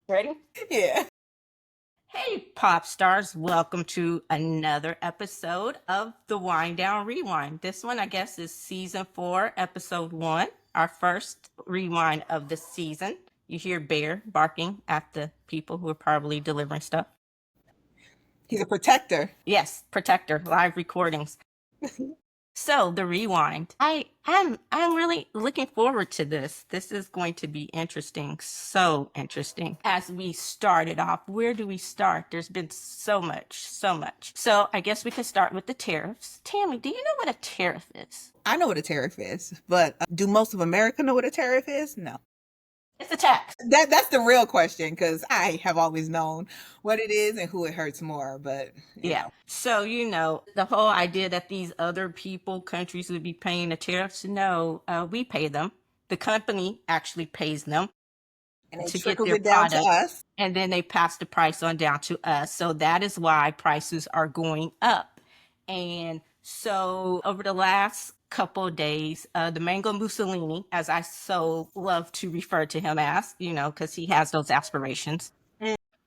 Ready? Yeah. Hey, pop stars, welcome to another episode of the Wind Down Rewind. This one, I guess, is season 4, episode 1, our first rewind of the season. You hear Bear barking at the people who are probably delivering stuff. He's a protector. Yes, Protector, live recordings. So the rewind. I'm really looking forward to this. This is going to be interesting. So interesting. As we started off, where do we start? There's been so much, so much. So I guess we can start with the tariffs. Tammy, do you know what a tariff is? I know what a tariff is, but do most of America know what a tariff is? No. It's a tax. That's the real question, because I have always known what it is and who it hurts more, but Yeah. So, the whole idea that these other people, countries would be paying the tariffs, no, we pay them. The company actually pays them and it to get trickles their it down to product, us. and then they pass the price on down to us. So that is why prices are going up. And so over the last couple of days, the Mango Mussolini, as I so love to refer to him as, because he has those aspirations,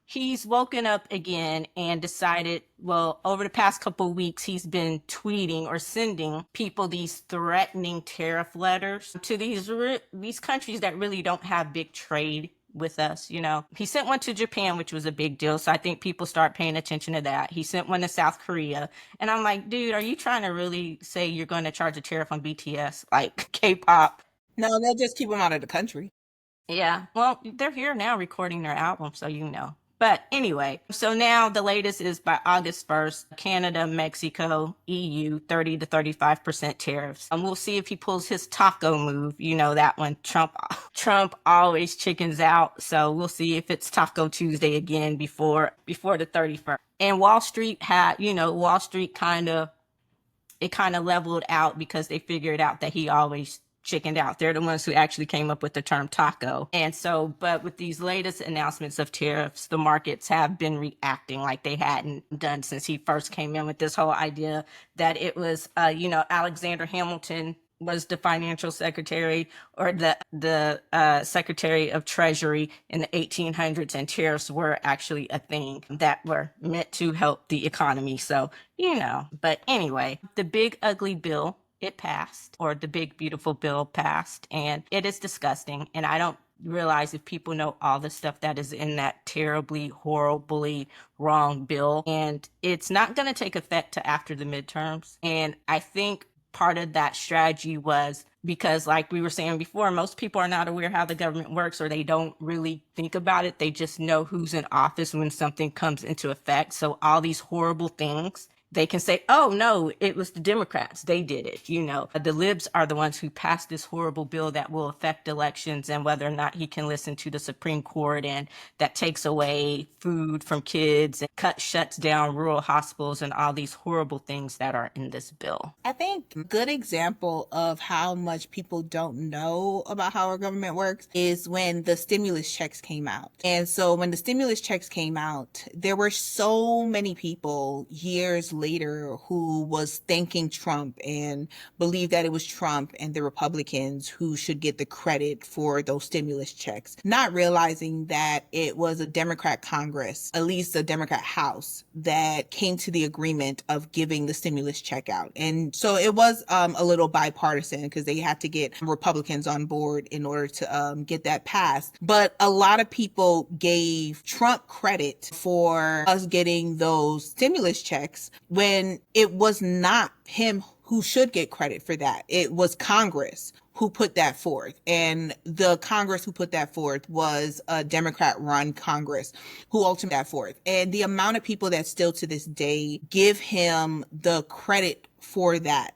he's woken up again and decided, well, over the past couple of weeks, he's been tweeting or sending people these threatening tariff letters to these countries that really don't have big trade with us. He sent one to Japan, which was a big deal, so I think people start paying attention to that. He sent one to South Korea, and I'm like, dude, are you trying to really say you're going to charge a tariff on BTS, like K-pop? No, they'll just keep them out of the country. Yeah, well, they're here now recording their album, so But anyway, so now the latest is by August 1st, Canada, Mexico, EU, 30 to 35% tariffs. And we'll see if he pulls his taco move. You know that one. Trump always chickens out. So we'll see if it's Taco Tuesday again before the 31st. And Wall Street kind of leveled out because they figured out that he always chickened out. They're the ones who actually came up with the term taco. And so, but with these latest announcements of tariffs, the markets have been reacting like they hadn't done since he first came in with this whole idea that it was, Alexander Hamilton was the financial secretary or the secretary of treasury in the 1800s, and tariffs were actually a thing that were meant to help the economy. So, but anyway, the big ugly bill, it passed, or the big beautiful bill passed, and it is disgusting. And I don't realize if people know all the stuff that is in that terribly, horribly wrong bill. And it's not going to take effect to after the midterms. And I think part of that strategy was because, like we were saying before, most people are not aware how the government works, or they don't really think about it. They just know who's in office when something comes into effect. So all these horrible things, they can say, oh, no, it was the Democrats. They did it. The libs are the ones who passed this horrible bill that will affect elections and whether or not he can listen to the Supreme Court, and that takes away food from kids and shuts down rural hospitals and all these horrible things that are in this bill. I think a good example of how much people don't know about how our government works is when the stimulus checks came out. And so when the stimulus checks came out, there were so many people years later who was thanking Trump and believed that it was Trump and the Republicans who should get the credit for those stimulus checks, not realizing that it was a Democrat Congress, at least a Democrat House, that came to the agreement of giving the stimulus check out. And so it was a little bipartisan because they had to get Republicans on board in order to get that passed. But a lot of people gave Trump credit for us getting those stimulus checks when it was not him who should get credit for that. It was Congress who put that forth. And the Congress who put that forth was a Democrat-run Congress who ultimately put that forth. And the amount of people that still to this day give him the credit for that.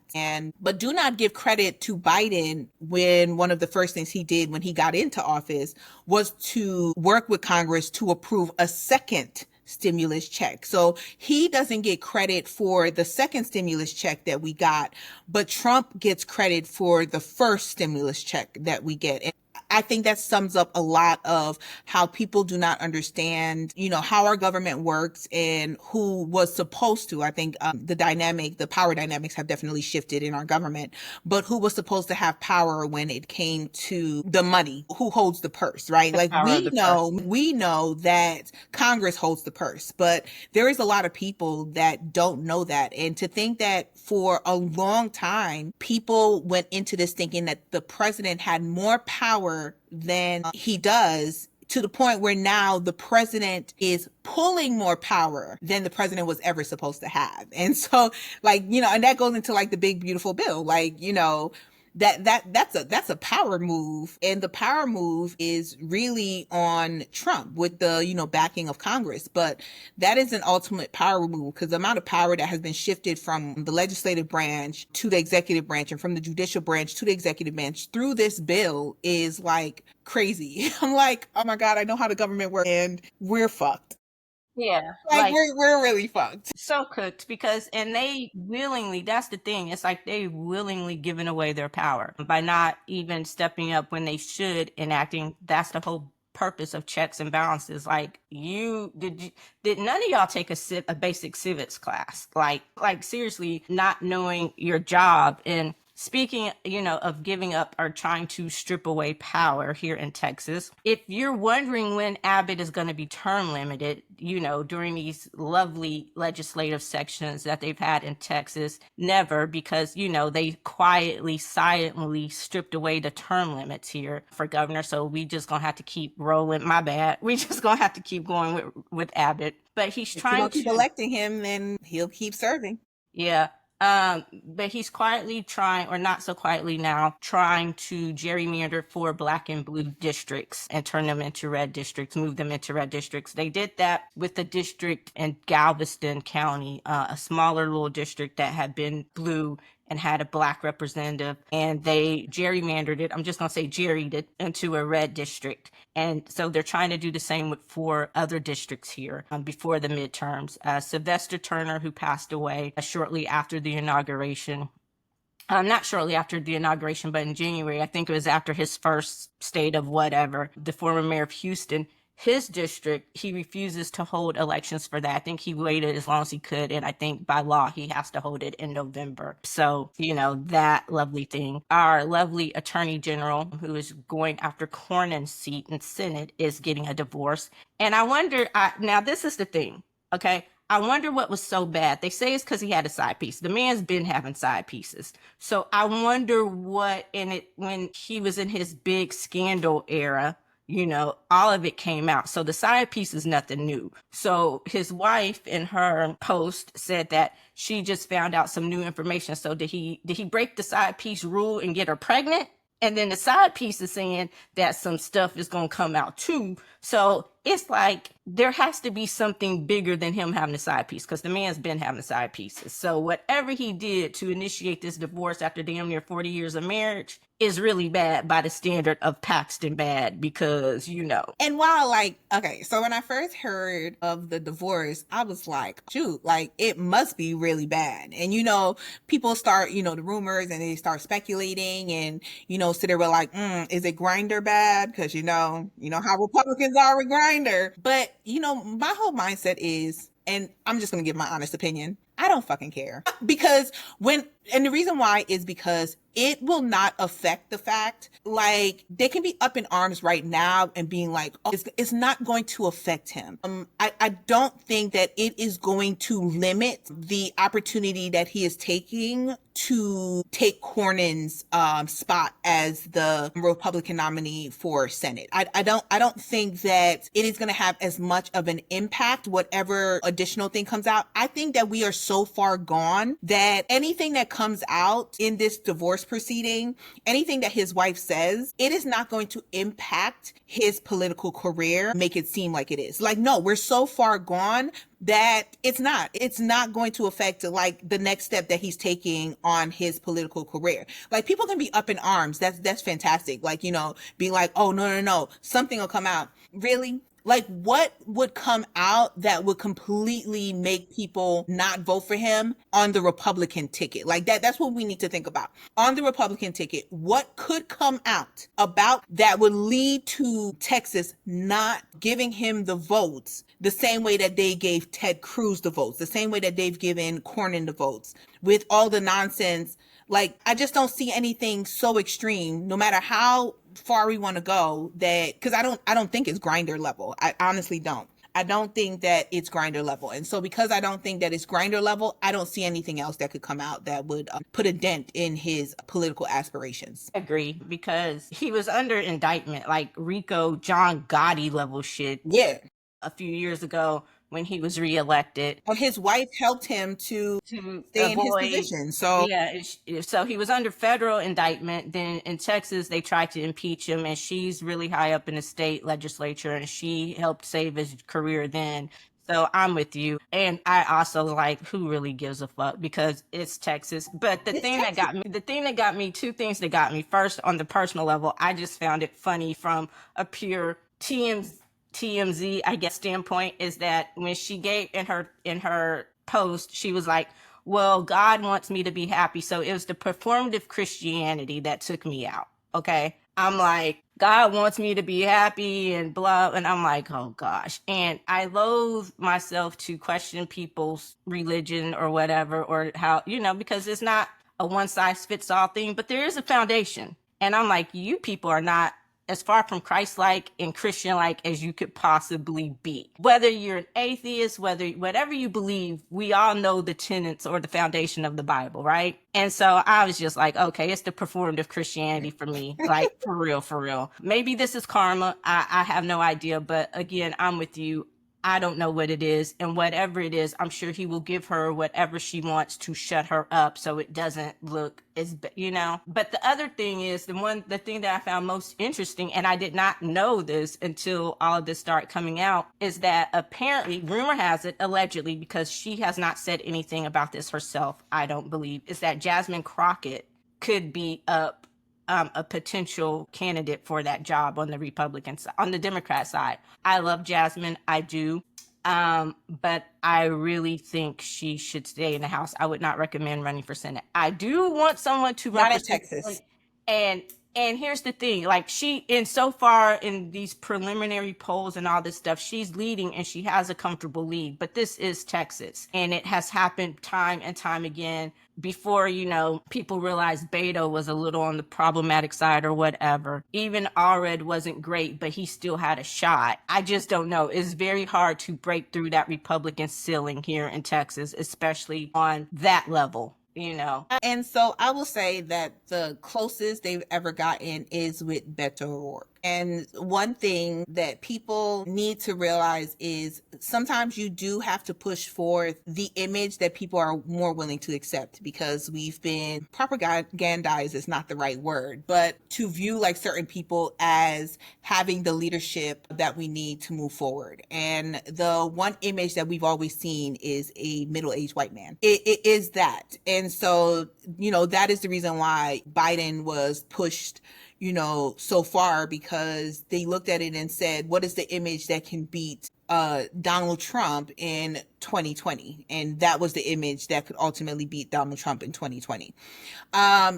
But do not give credit to Biden when one of the first things he did when he got into office was to work with Congress to approve a second stimulus check. So he doesn't get credit for the second stimulus check that we got, but Trump gets credit for the first stimulus check that we get. And I think that sums up a lot of how people do not understand, how our government works and who was supposed to. I think the power dynamics have definitely shifted in our government, but who was supposed to have power when it came to the money, who holds the purse, right? The Like power of the purse. we know that Congress holds the purse, but there is a lot of people that don't know that. And to think that for a long time, people went into this thinking that the president had more power than he does, to the point where now the president is pulling more power than the president was ever supposed to have. And so, like, and that goes into like the big beautiful bill, like, that's a power move, and the power move is really on Trump with the backing of Congress. But that is an ultimate power move, because the amount of power that has been shifted from the legislative branch to the executive branch and from the judicial branch to the executive branch through this bill is like crazy. I'm like, oh my God, I know how the government works, and we're fucked. Yeah, Like we're really fucked. so cooked because, and they willingly, that's the thing. It's like they willingly giving away their power by not even stepping up when they should, enacting. That's the whole purpose of checks and balances. Like did none of y'all take a basic civics class? Like seriously, not knowing your job. And speaking, of giving up or trying to strip away power here in Texas, if you're wondering when Abbott is going to be term limited, during these lovely legislative sections that they've had in Texas, never, because, they quietly, silently stripped away the term limits here for governor. So we just going to have to keep rolling. My bad. We just going to have to keep going with Abbott. But he's If you trying don't keep to electing him, then he'll keep serving. Yeah. But he's quietly trying, or not so quietly now, trying to gerrymander for black and blue districts and turn them into red districts, move them into red districts. They did that with the district in Galveston County, a smaller little district that had been blue and had a black representative, and they gerrymandered it. I'm just going to say jerried it into a red district. And so they're trying to do the same with 4 other districts here before the midterms. Sylvester Turner, who passed away shortly after the inauguration, not shortly after the inauguration, but in January, I think it was after his first state of whatever, the former mayor of Houston, his district, he refuses to hold elections for that. I think he waited as long as he could. And I think by law, he has to hold it in November. So, that lovely thing. Our lovely attorney general, who is going after Cornyn's seat in Senate, is getting a divorce. And I wonder, now this is the thing, okay? I wonder what was so bad. They say it's because he had a side piece. The man's been having side pieces. So I wonder what in it, when he was in his big scandal era, all of it came out. So the side piece is nothing new. So his wife in her post said that she just found out some new information. So did he break the side piece rule and get her pregnant? And then the side piece is saying that some stuff is going to come out too. So it's like there has to be something bigger than him having a side piece, because the man's been having side pieces. So whatever he did to initiate this divorce after damn near 40 years of marriage is really bad by the standard of Paxton bad, because And while okay, so when I first heard of the divorce, I was like, shoot, like it must be really bad. And people start, the rumors, and they start speculating, and so they were like, is it Grinder bad? Because you know how Republicans are with Grinder. But my whole mindset is, and I'm just gonna give my honest opinion, I don't fucking care. Because and the reason why is because it will not affect the fact, like, they can be up in arms right now and being like, oh, it's not going to affect him. I don't think that it is going to limit the opportunity that he is taking to take Cornyn's spot as the Republican nominee for Senate. I don't think that it is going to have as much of an impact, whatever additional thing comes out. I think that we are so far gone that anything that comes out in this divorce proceeding, anything that his wife says, it is not going to impact his political career, make it seem like it is. Like, no, we're so far gone that it's not going to affect like the next step that he's taking on his political career. Like, people can be up in arms. That's fantastic. Like, being like, oh, no, something will come out. Really? Like, what would come out that would completely make people not vote for him on the Republican ticket? Like that's what we need to think about. On the Republican ticket, what could come out about that would lead to Texas not giving him the votes the same way that they gave Ted Cruz the votes, the same way that they've given Cornyn the votes, with all the nonsense. Like, I just don't see anything so extreme, no matter how far we want to go, that because I don't think it's grinder level. I honestly don't. I don't think that it's grinder level. And so because I don't think that it's grinder level, I don't see anything else that could come out that would put a dent in his political aspirations. I agree, because he was under indictment, like Rico John Gotti level shit. Yeah. A few years ago when he was reelected. And his wife helped him to stay in his position. So yeah, so he was under federal indictment. Then in Texas, they tried to impeach him, and she's really high up in the state legislature, and she helped save his career then. So I'm with you. And I also like, who really gives a fuck, because it's Texas. But two things that got me. First, on the personal level, I just found it funny from a pure TMZ, I guess, standpoint, is that when she gave in her post, she was like, well, God wants me to be happy. So it was the performative Christianity that took me out. Okay. I'm like, God wants me to be happy and blah. And I'm like, oh gosh. And I loathe myself to question people's religion or whatever, or how, because it's not a one size fits all thing, but there is a foundation. And I'm like, you people are not as far from Christ-like and Christian-like as you could possibly be. Whether you're an atheist, whatever you believe, we all know the tenets or the foundation of the Bible, right? And so I was just like, okay, it's the performative Christianity for me. Like, for real, for real. Maybe this is karma. I have no idea. But again, I'm with you. I don't know what it is. And whatever it is, I'm sure he will give her whatever she wants to shut her up so it doesn't look as, But the other thing is, the thing that I found most interesting, and I did not know this until all of this started coming out, is that apparently, rumor has it, allegedly, because she has not said anything about this herself, I don't believe, is that Jasmine Crockett could be up a potential candidate for that job on the Republican side, on the Democrat side. I love Jasmine, I do. But I really think she should stay in the House. I would not recommend running for Senate. I do want someone to run not in Texas. And here's the thing, like, so far in these preliminary polls and all this stuff, she's leading and she has a comfortable lead. But this is Texas, and it has happened time and time again before, people realized Beto was a little on the problematic side or whatever. Even Allred wasn't great, but he still had a shot. I just don't know. It's very hard to break through that Republican ceiling here in Texas, especially on that level. And so I will say that the closest they've ever gotten is with Beto O'Rourke. And one thing that people need to realize is sometimes you do have to push forth the image that people are more willing to accept, because we've been propagandized is not the right word, but to view like certain people as having the leadership that we need to move forward. And the one image that we've always seen is a middle-aged white man. It is that. And so, that is the reason why Biden was pushed so far, because they looked at it and said, what is the image that can beat Donald Trump in 2020? And that was the image that could ultimately beat Donald Trump in 2020.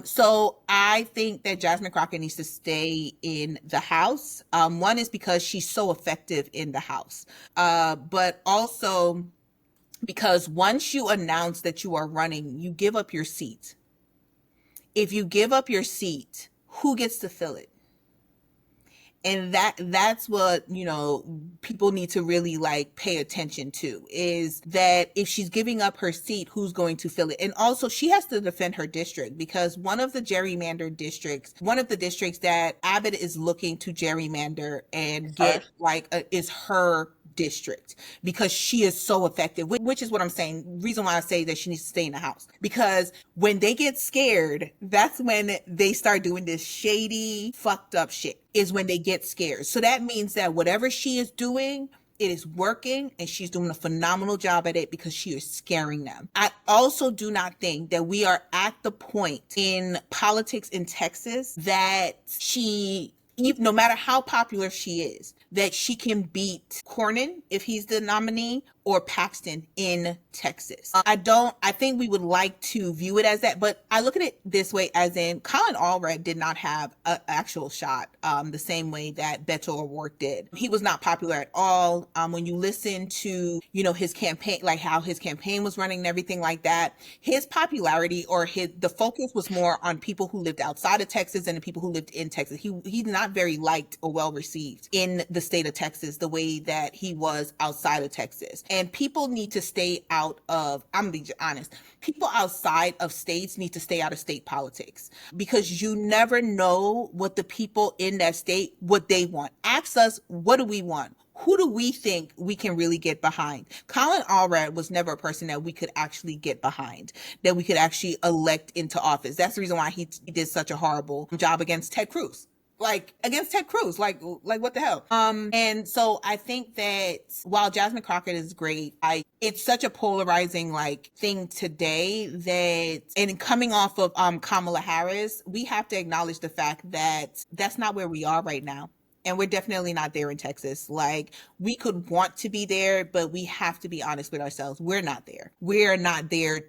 So I think that Jasmine Crockett needs to stay in the House. One is because she's so effective in the House, but also because once you announce that you are running, you give up your seat. If you give up your seat, who gets to fill it? And that's what, people need to really pay attention to, is that if she's giving up her seat, who's going to fill it? And also she has to defend her district, because one of the gerrymandered districts, one of the districts that Abbott is looking to gerrymander and get is her district, because she is so effective, which is what I'm saying. Reason why I say that she needs to stay in the House, because when they get scared, that's when they start doing this shady, fucked up shit, is when they get scared. So that means that whatever she is doing, it is working, and she's doing a phenomenal job at it because she is scaring them. I also do not think that we are at the point in politics in Texas that no matter how popular she is, that she can beat Cornyn if he's the nominee or Paxton in Texas. I think we would like to view it as that, but I look at it this way, as in Colin Allred did not have an actual shot the same way that Beto O'Rourke did. He was not popular at all. When you listen to, his campaign, like how his campaign was running and everything like that, his popularity or the focus was more on people who lived outside of Texas and the people who lived in Texas. He's not very liked or well received in the state of Texas the way that he was outside of Texas. And people need to stay out of, I'm gonna be honest, people outside of states need to stay out of state politics, because you never know what the people in that state, what they want. Ask us, what do we want? Who do we think we can really get behind? Colin Allred was never a person that we could actually get behind, that we could actually elect into office. That's the reason why he did such a horrible job against Ted Cruz. Like what the hell? And so I think that while Jasmine Crockett is great, it's such a polarizing thing today that, and coming off of Kamala Harris, we have to acknowledge the fact that that's not where we are right now. And we're definitely not there in Texas. We could want to be there, but we have to be honest with ourselves. We're not there. We're not there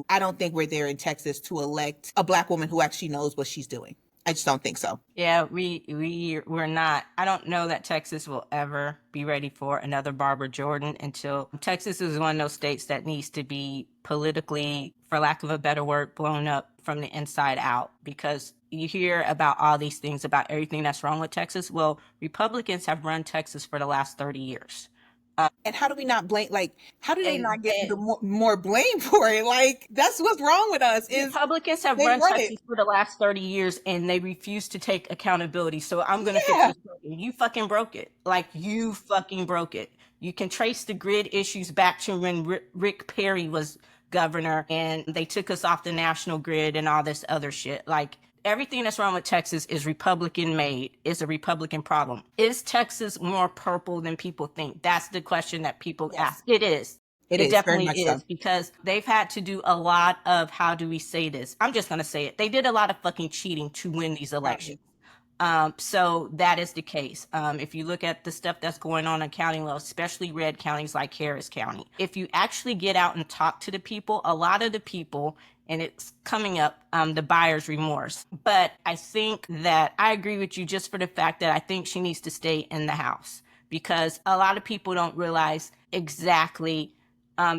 I don't think we're there in Texas to elect a Black woman who actually knows what she's doing. I just don't think so. Yeah, we're not. I don't know that Texas will ever be ready for another Barbara Jordan until Texas is one of those states that needs to be politically, for lack of a better word, blown up from the inside out, because you hear about all these things, about everything that's wrong with Texas. Well, Republicans have run Texas for the last 30 years. And how do we not blame, how do they not get the more blame for it? That's what's wrong with us. Is Republicans have run Texas for the last 30 years and they refuse to take accountability. So I'm going to fix this. You fucking broke it. You fucking broke it. You can trace the grid issues back to when Rick Perry was governor and they took us off the national grid and all this other shit. Everything that's wrong with Texas is Republican made, is a Republican problem. Is Texas more purple than people think? That's the question that people ask. It is. It definitely is, so. Because they've had to do a lot of, how do we say this? I'm just going to say it. They did a lot of fucking cheating to win these elections. So that is the case. If you look at the stuff that's going on in county level, especially red counties like Harris County, if you actually get out and talk to the people, a lot of the people, and it's coming up, the buyer's remorse. But I think that I agree with you just for the fact that I think she needs to stay in the House, because a lot of people don't realize exactly,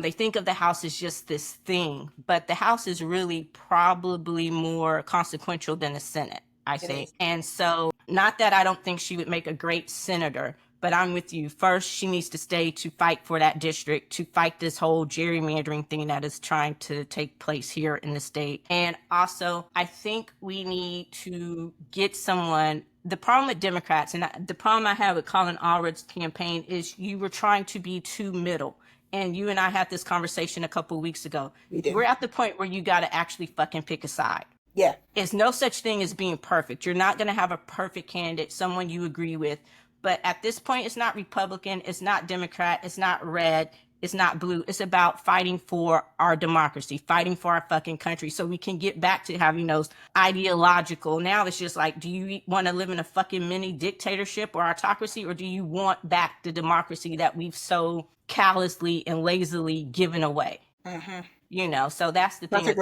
they think of the House as just this thing, but the House is really probably more consequential than the Senate, I think. And so, not that I don't think she would make a great senator, but I'm with you. First, she needs to stay to fight for that district, to fight this whole gerrymandering thing that is trying to take place here in the state. And also, I think we need to get someone. The problem with Democrats, and the problem I have with Colin Allred's campaign, is you were trying to be too middle. And you and I had this conversation a couple of weeks ago. We're at the point where you got to actually fucking pick a side. Yeah. There's no such thing as being perfect. You're not going to have a perfect candidate, someone you agree with. But at this point, it's not Republican, it's not Democrat, it's not red, it's not blue. It's about fighting for our democracy, fighting for our fucking country, so we can get back to having those ideological. Now it's just do you want to live in a fucking mini dictatorship or autocracy, or do you want back the democracy that we've so callously and lazily given away? Mm-hmm. So that's the thing.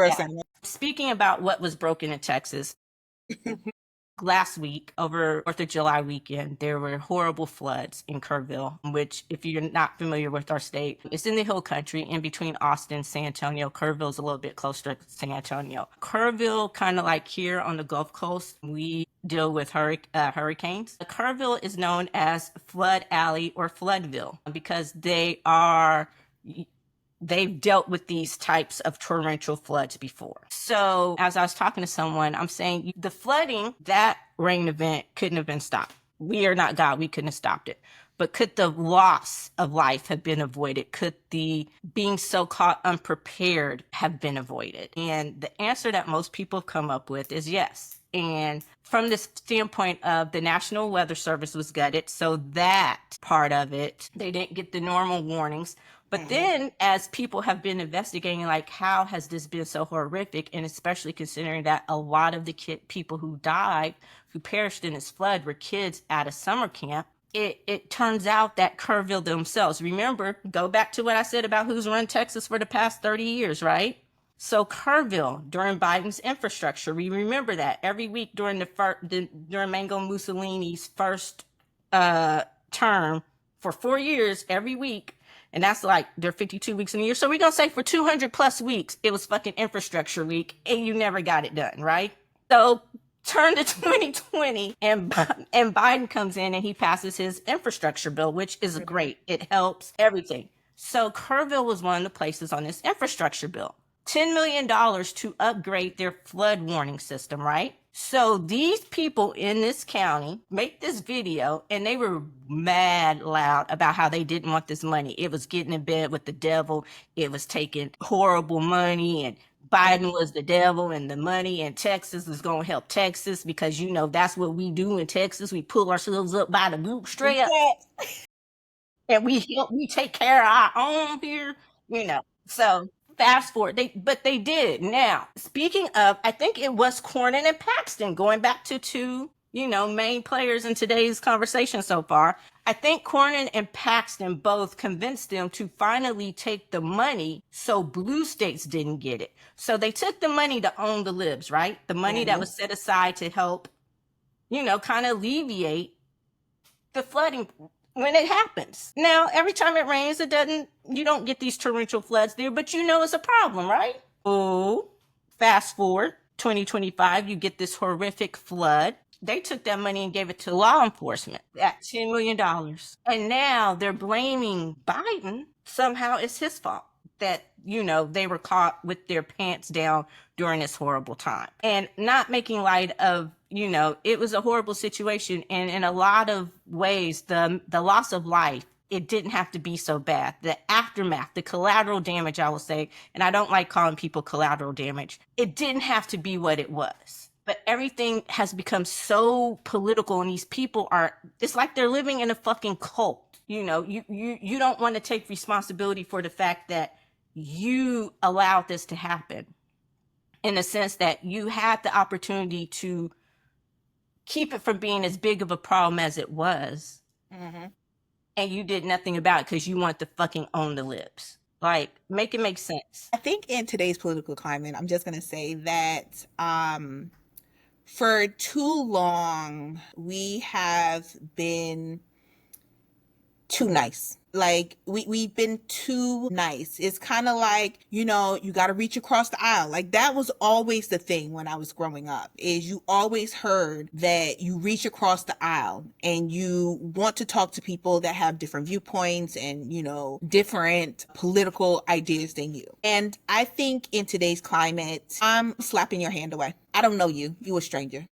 Speaking about what was broken in Texas, last week, over 4th of July weekend, there were horrible floods in Kerrville, which, if you're not familiar with our state, it's in the hill country in between Austin and San Antonio. Kerrville's a little bit closer to San Antonio. Kerrville, kind of like here on the Gulf Coast, we deal with hurricanes. Kerrville is known as Flood Alley or Floodville because they've dealt with these types of torrential floods before. So as I was talking to someone, I'm saying the flooding, that rain event couldn't have been stopped. We are not God. We couldn't have stopped it. But could the loss of life have been avoided? Could the being so caught unprepared have been avoided? And the answer that most people come up with is yes. And from the standpoint of the National Weather Service was gutted, so that part of it, they didn't get the normal warnings. But then, as people have been investigating, how has this been so horrific? And especially considering that a lot of the people who died, who perished in this flood, were kids at a summer camp. it turns out that Kerrville themselves, remember, go back to what I said about who's run Texas for the past 30 years, right? So Kerrville during Biden's infrastructure, we remember that every week during during Mango Mussolini's first term for 4 years, every week, and that's like there are 52 weeks in a year. So we're gonna say for 200 plus weeks, it was fucking infrastructure week, and you never got it done, right? So turn to 2020 and Biden comes in and he passes his infrastructure bill, which is great. It helps everything. So Kerrville was one of the places on this infrastructure bill. $10 million to upgrade their flood warning system, right? So these people in this county make this video and they were mad loud about how they didn't want this money. It was getting in bed with the devil. It was taking horrible money, and Biden was the devil, and the money, and Texas was going to help Texas because, you know, that's what we do in Texas. We pull ourselves up by the bootstraps and we take care of our own here, you know. So fast forward, they did. Now, speaking of, I think it was Cornyn and Paxton, going back to two, you know, main players in today's conversation so far. I think Cornyn and Paxton both convinced them to finally take the money so blue states didn't get it. So they took the money to own the libs, right? The money that was set aside to help, you know, kind of alleviate the flooding when it happens. Now, every time it rains, you don't get these torrential floods there, but you know it's a problem, right? Oh, fast forward 2025, you get this horrific flood. They took that money and gave it to law enforcement at $10 million. And now they're blaming Biden. Somehow it's his fault that, you know, they were caught with their pants down during this horrible time, and not making light of, you know, it was a horrible situation. And in a lot of ways, the loss of life, it didn't have to be so bad. The aftermath, the collateral damage, I will say, and I don't like calling people collateral damage, it didn't have to be what it was. But everything has become so political, and these people it's like they're living in a fucking cult. You know, you don't want to take responsibility for the fact that you allowed this to happen, in the sense that you had the opportunity to keep it from being as big of a problem as it was. And you did nothing about it because you want to fucking own the libs. Like, make it make sense. I think in today's political climate, I'm just going to say that for too long, we have been too nice. Like, we've been too nice. It's kind of like, you know, you got to reach across the aisle. Like, that was always the thing when I was growing up, is you always heard that you reach across the aisle and you want to talk to people that have different viewpoints and, you know, different political ideas than you. And I think in today's climate, I'm slapping your hand away. I don't know you. You a stranger.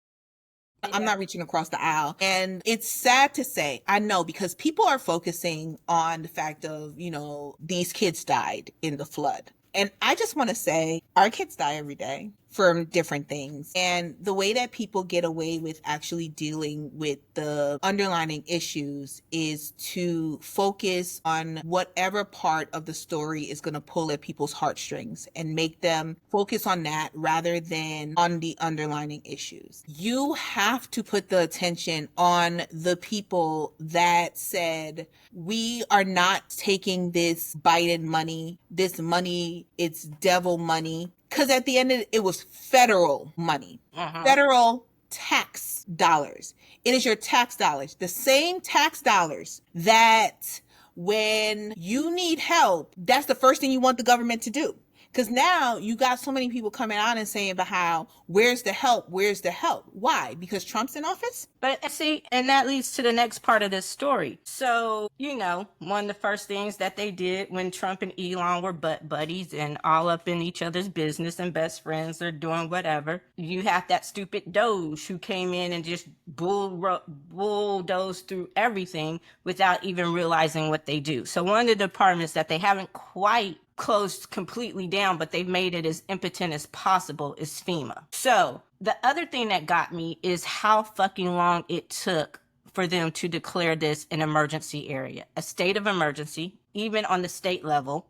I'm not reaching across the aisle. And it's sad to say, I know, because people are focusing on the fact of, you know, these kids died in the flood. And I just want to say, our kids die every day from different things. And the way that people get away with actually dealing with the underlying issues is to focus on whatever part of the story is going to pull at people's heartstrings and make them focus on that rather than on the underlying issues. You have to put the attention on the people that said, we are not taking this Biden money. This money, it's devil money. Because at the end of it was federal money, federal tax dollars. It is your tax dollars, the same tax dollars that when you need help, that's the first thing you want the government to do. Because now you got so many people coming out and saying about how, where's the help? Where's the help? Why? Because Trump's in office? But see, and that leads to the next part of this story. So, you know, one of the first things that they did when Trump and Elon were butt buddies and all up in each other's business and best friends or doing whatever, you have that stupid Doge who came in and just bulldozed through everything without even realizing what they do. So one of the departments that they haven't quite closed completely down, but they've made it as impotent as possible, is FEMA. So the other thing that got me is how fucking long it took for them to declare this an emergency area, a state of emergency, even on the state level.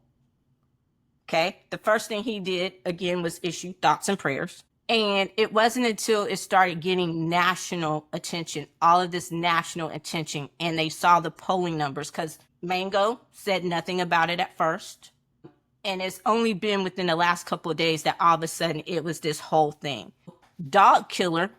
Okay. The first thing he did again was issue thoughts and prayers. And it wasn't until it started getting national attention, all of this national attention, and they saw the polling numbers, because Mango said nothing about it at first. And it's only been within the last couple of days that all of a sudden it was this whole thing. Dog killer,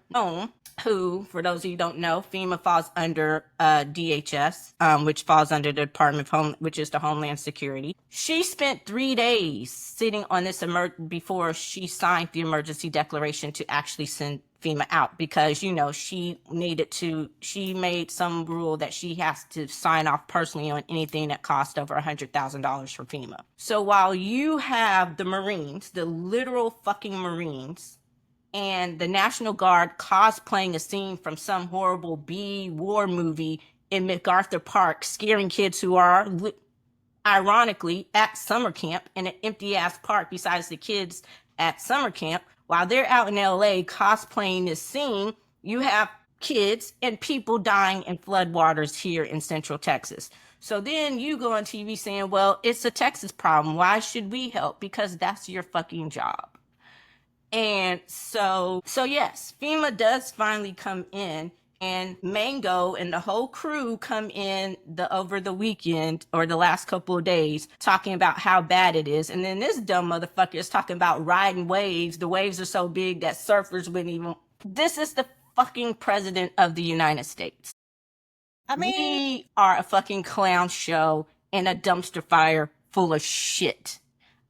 who, for those of you who don't know, FEMA falls under DHS, which falls under the Department of Home, which is the Homeland Security. She spent 3 days sitting on this before she signed the emergency declaration to actually send FEMA out, because she made some rule that she has to sign off personally on anything that costs over $100,000 for FEMA. So while you have the Marines, the literal fucking Marines, and the National Guard cosplaying a scene from some horrible B war movie in MacArthur Park, scaring kids who are ironically at summer camp in an empty ass park besides the kids at summer camp, while they're out in LA cosplaying this scene, you have kids and people dying in floodwaters here in Central Texas. So then you go on TV saying, well, it's a Texas problem. Why should we help? Because that's your fucking job. And so yes, FEMA does finally come in, and Mango and the whole crew come in over the weekend or the last couple of days talking about how bad it is. And then this dumb motherfucker is talking about riding waves. The waves are so big that surfers wouldn't even. This is the fucking president of the United States. I mean, we are a fucking clown show and a dumpster fire full of shit.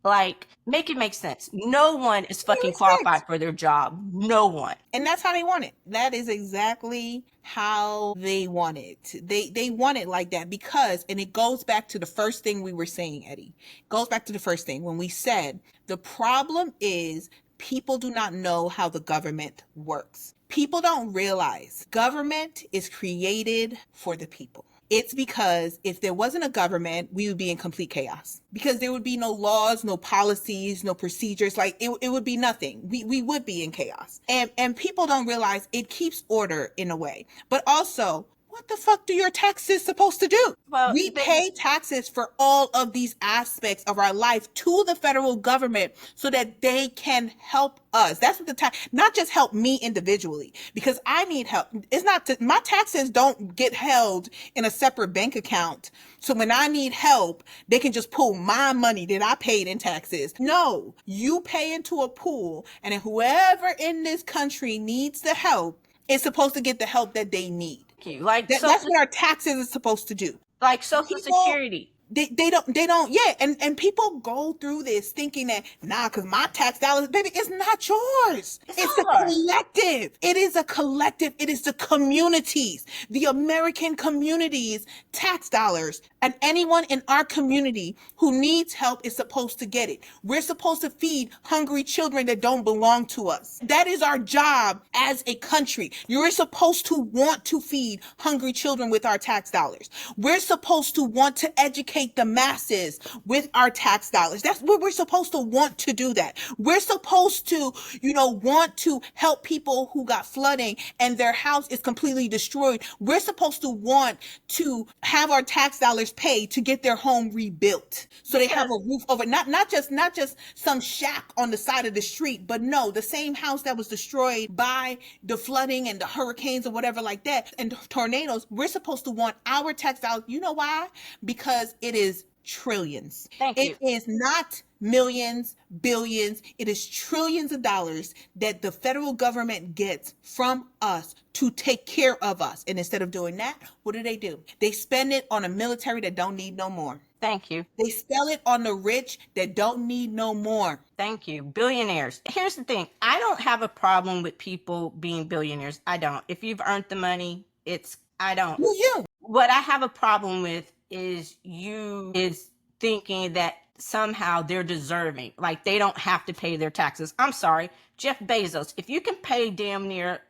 Like, make it make sense. No one is fucking qualified for their job. No one. And that's how they want it. That is exactly how they want it. They want it like that because, and it goes back to the first thing we were saying, Eddie. It goes back to the first thing when we said the problem is people do not know how the government works. People don't realize government is created for the people. It's because if there wasn't a government, we would be in complete chaos because there would be no laws, no policies, no procedures. Like it would be nothing. We would be in chaos. And people don't realize it keeps order in a way. But also, what the fuck do your taxes supposed to do? Well, we pay taxes for all of these aspects of our life to the federal government so that they can help us. That's what the tax, not just help me individually, because I need help. It's not, my taxes don't get held in a separate bank account. So when I need help, they can just pull my money that I paid in taxes. No, you pay into a pool, and then whoever in this country needs the help is supposed to get the help that they need. Like that's what our taxes is supposed to do. Like Social Security. They don't, yeah. And people go through this thinking that, cause my tax dollars, baby, it's not yours. It's a collective. It is a collective. It is the communities, the American communities, tax dollars. And anyone in our community who needs help is supposed to get it. We're supposed to feed hungry children that don't belong to us. That is our job as a country. You're supposed to want to feed hungry children with our tax dollars. We're supposed to want to educate the masses with our tax dollars. That's what we're supposed to want to do that. We're supposed to, want to help people who got flooding and their house is completely destroyed. We're supposed to want to have our tax dollars paid to get their home rebuilt. So they have a roof over, not just some shack on the side of the street, but no, the same house that was destroyed by the flooding and the hurricanes or whatever like that and tornadoes. We're supposed to want our tax dollars. You know why? Because it is trillions. It is not millions, billions. It is trillions of dollars that the federal government gets from us to take care of us. And instead of doing that, what do? They spend it on a military that don't need no more. Thank you. They spell it on the rich that don't need no more. Thank you. Billionaires. Here's the thing. I don't have a problem with people being billionaires. I don't. If you've earned the money, I don't. Well, yeah. What I have a problem with is thinking that somehow they're deserving, like they don't have to pay their taxes. I'm sorry, Jeff Bezos, if you can pay damn near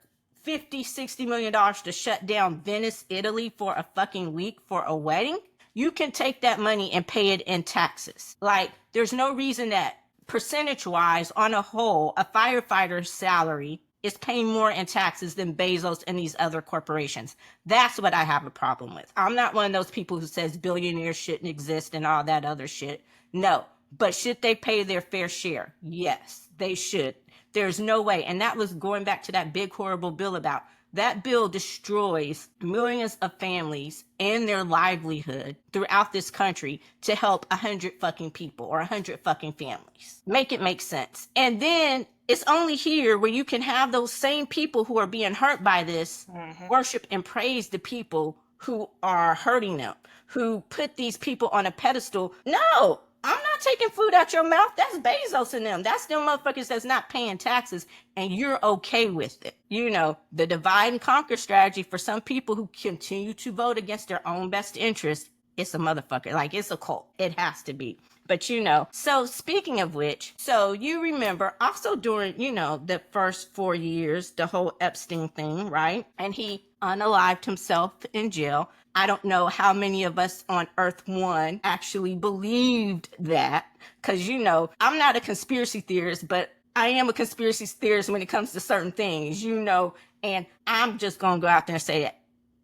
$50-60 million to shut down Venice, Italy for a fucking week for a wedding, you can take that money and pay it in taxes. Like, there's no reason that percentage wise on a whole, a firefighter's salary is paying more in taxes than Bezos and these other corporations. That's what I have a problem with. I'm not one of those people who says billionaires shouldn't exist and all that other shit. No, But should they pay their fair share? Yes, they should. There's no way. And that was going back to that big, horrible bill about that bill destroys millions of families and their livelihood throughout this country to help 100 fucking people or 100 fucking families. Make it make sense. And then it's only here where you can have those same people who are being hurt by this worship and praise the people who are hurting them, who put these people on a pedestal. No, I'm not taking food out your mouth. That's Bezos and them. That's them motherfuckers that's not paying taxes, and you're okay with it. You know, the divide and conquer strategy for some people who continue to vote against their own best interest, it's a motherfucker. Like, it's a cult. It has to be. But, you know, so speaking of which, so you remember also during, you know, the first 4 years, the whole Epstein thing, right? And he unalived himself in jail. I don't know how many of us on Earth One actually believed that, because, you know, I'm not a conspiracy theorist, but I am a conspiracy theorist when it comes to certain things, you know, and I'm just going to go out there and say that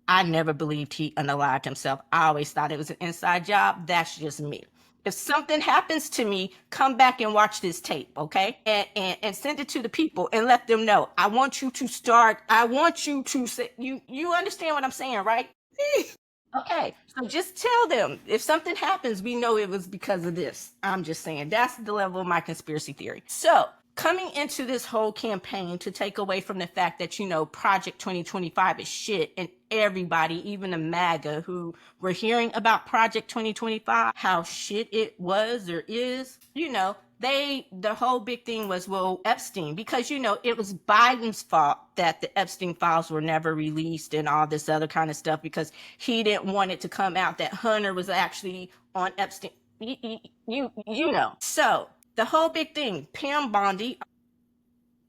I never believed he unalived himself. I always thought it was an inside job. That's just me. If something happens to me, come back and watch this tape, okay? And send it to the people and let them know. I want you to say, you understand what I'm saying, right? Okay, so just tell them if something happens, we know it was because of this. I'm just saying that's the level of my conspiracy theory. So coming into this whole campaign to take away from the fact that, you know, Project 2025 is shit, and everybody, even the MAGA who were hearing about Project 2025, how shit it was or is, you know, the whole big thing was, well, Epstein, because, you know, it was Biden's fault that the Epstein files were never released and all this other kind of stuff, because he didn't want it to come out that Hunter was actually on Epstein. You know. So the whole big thing, Pam Bondi,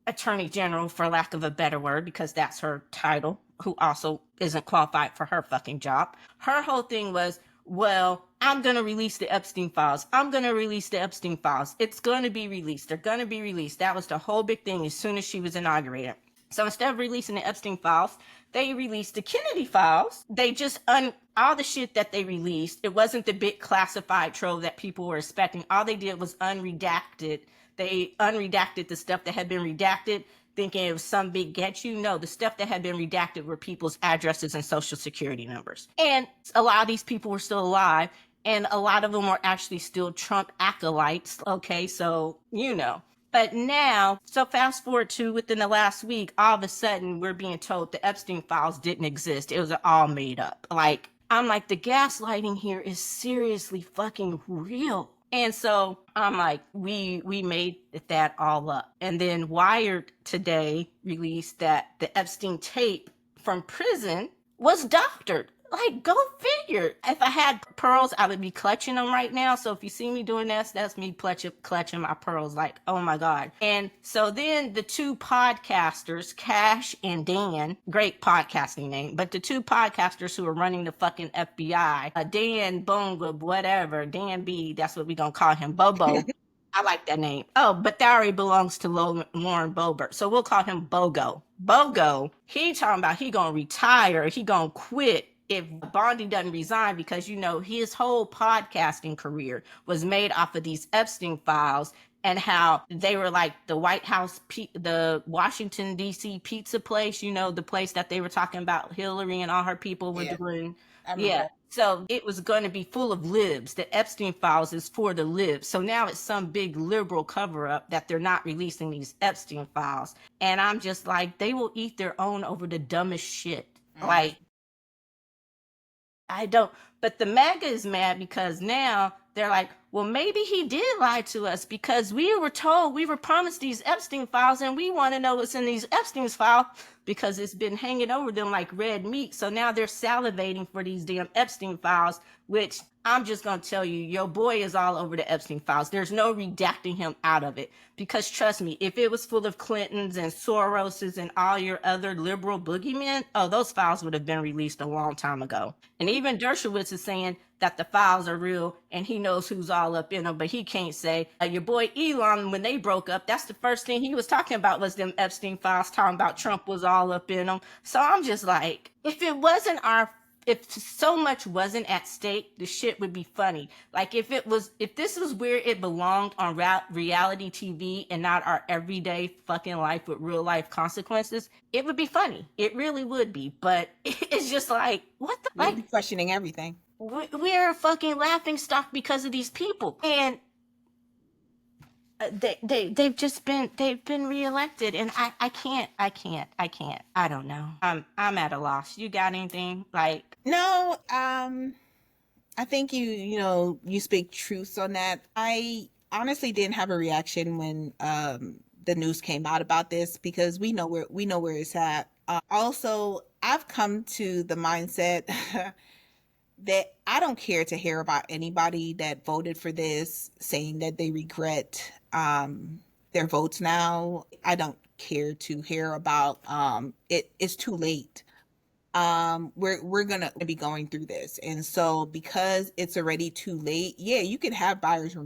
Attorney General, for lack of a better word, because that's her title, who also isn't qualified for her fucking job. Her whole thing was, well, I'm going to release the Epstein files. I'm going to release the Epstein files. It's going to be released. They're going to be released. That was the whole big thing as soon as she was inaugurated. So instead of releasing the Epstein files, they released the Kennedy files. They just all the shit that they released. It wasn't the big classified trove that people were expecting. All they did was unredacted. They unredacted the stuff that had been redacted, thinking it was some big get you. No, the stuff that had been redacted were people's addresses and social security numbers. And a lot of these people were still alive, and a lot of them were actually still Trump acolytes. Okay, so, you know. But now, so fast forward to within the last week, all of a sudden we're being told the Epstein files didn't exist. It was all made up. Like, I'm like, the gaslighting here is seriously fucking real. And so I'm like, we made that all up. And then Wired today released that the Epstein tape from prison was doctored. Like, go figure. If I had pearls, I would be clutching them right now. So if you see me doing this, that's me clutching my pearls. Like, oh my God. And so then the two podcasters, Cash and Dan, great podcasting name, but the two podcasters who are running the fucking FBI, Dan Bonga, whatever, Dan B, that's what we gonna call him, Bobo. I like that name. Oh, but that already belongs to Lauren Boebert. So we'll call him Bogo. Bogo, he talking about he gonna retire, he gonna quit if Bondi doesn't resign, because, you know, his whole podcasting career was made off of these Epstein files and how they were like the White House, the Washington, D.C. pizza place, you know, the place that they were talking about Hillary and all her people were doing. Yeah. So it was going to be full of libs. The Epstein files is for the libs. So now it's some big liberal cover up that they're not releasing these Epstein files. And I'm just like, they will eat their own over the dumbest shit. Like, I don't, but the MAGA is mad because now they're like, well, maybe he did lie to us because we were told, we were promised these Epstein files, and we want to know what's in these Epstein files because it's been hanging over them like red meat. So now they're salivating for these damn Epstein files, which I'm just going to tell you, your boy is all over the Epstein files. There's no redacting him out of it, because trust me, if it was full of Clintons and Soroses and all your other liberal boogeymen, oh, those files would have been released a long time ago. And even Dershowitz is saying that the files are real and he knows who's all up in them, but he can't say. Your boy Elon, when they broke up, that's the first thing he was talking about was them Epstein files, talking about Trump was all up in them. So I'm just like, if it wasn't our if so much wasn't at stake, the shit would be funny. Like if this was where it belonged on reality TV and not our everyday fucking life with real life consequences, it would be funny. It really would be. But it's just like, what the, We'd like, be questioning everything. we're a fucking laughing stock because of these people. And they've been reelected, and I can't, I don't know. I'm at a loss. You got anything? Like, No, I think you speak truths on that. I honestly didn't have a reaction when the news came out about this, because we know where it's at. Also, I've come to the mindset that I don't care to hear about anybody that voted for this saying that they regret their votes now. I don't care to hear about it's too late. We're gonna be going through this, and so because it's already too late, yeah, you can have buyer's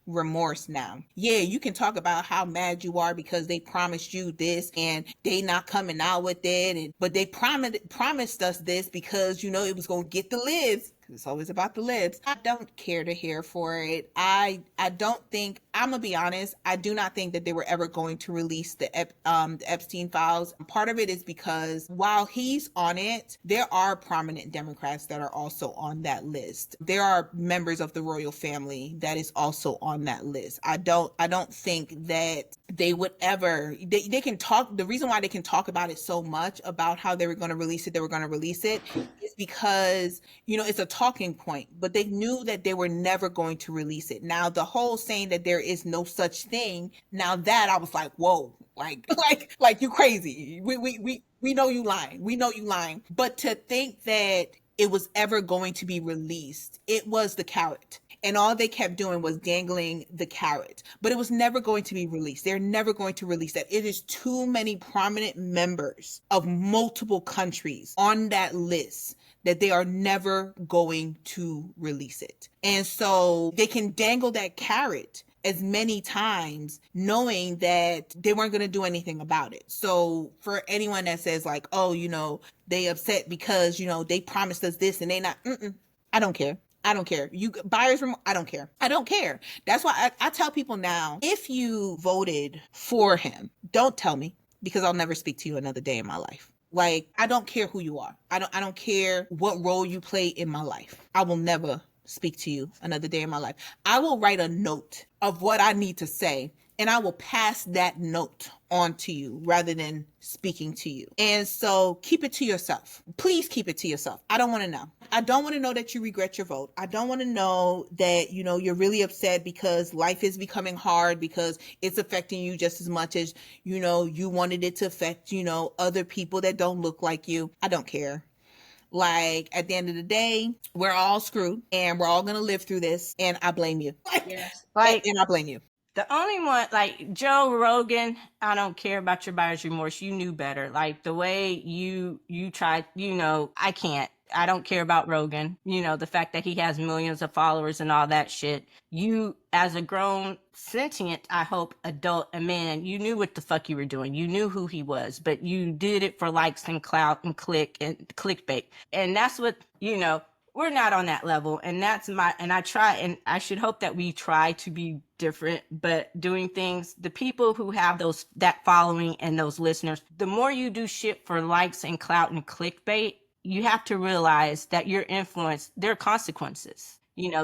remorse now. Yeah, you can talk about how mad you are because they promised you this and they not coming out with it, but they promised us this because it was gonna get the libs. It's always about the libs. I don't care to hear for it. I don't think, I'm gonna be honest, I do not think that they were ever going to release the Epstein files. Part of it is because while he's on it, there are prominent Democrats that are also on that list. There are members of the royal family that is also on that list. I don't think that they would ever, they can talk, the reason why they can talk about it so much, about how they were going to release it, is because it's a talking point, but they knew that they were never going to release it. Now, the whole saying that there is no such thing, now that I was like, whoa, like you crazy. We know you lying. We know you lying. But to think that it was ever going to be released, it was the carrot. And all they kept doing was dangling the carrot. But it was never going to be released. They're never going to release that. It is too many prominent members of multiple countries on that list that they are never going to release it. And so they can dangle that carrot as many times knowing that they weren't going to do anything about it. So for anyone that says like, oh, they upset because, they promised us this and they not, I don't care. I don't care. You buyers from, I don't care. I don't care. That's why I tell people now, if you voted for him, don't tell me, because I'll never speak to you another day in my life. Like, I don't care who you are. I don't care what role you play in my life. I will never speak to you another day in my life. I will write a note of what I need to say, and I will pass that note on to you rather than speaking to you. And so keep it to yourself. Please keep it to yourself. I don't want to know. I don't want to know that you regret your vote. I don't want to know that, you're really upset because life is becoming hard, because it's affecting you just as much as, you wanted it to affect, other people that don't look like you. I don't care. Like, at the end of the day, we're all screwed and we're all going to live through this. And I blame you. yes. And I blame you. The only one, like Joe Rogan, I don't care about your buyer's remorse. You knew better. Like the way you tried, I can't. I don't care about Rogan. The fact that he has millions of followers and all that shit. You, as a grown, sentient, I hope, adult, a man, you knew what the fuck you were doing. You knew who he was, but you did it for likes and clout and clickbait. And that's what, we're not on that level. And I should hope that we try to be different, but doing things, the people who have that following and those listeners, the more you do shit for likes and clout and clickbait, you have to realize that your influence, there are consequences.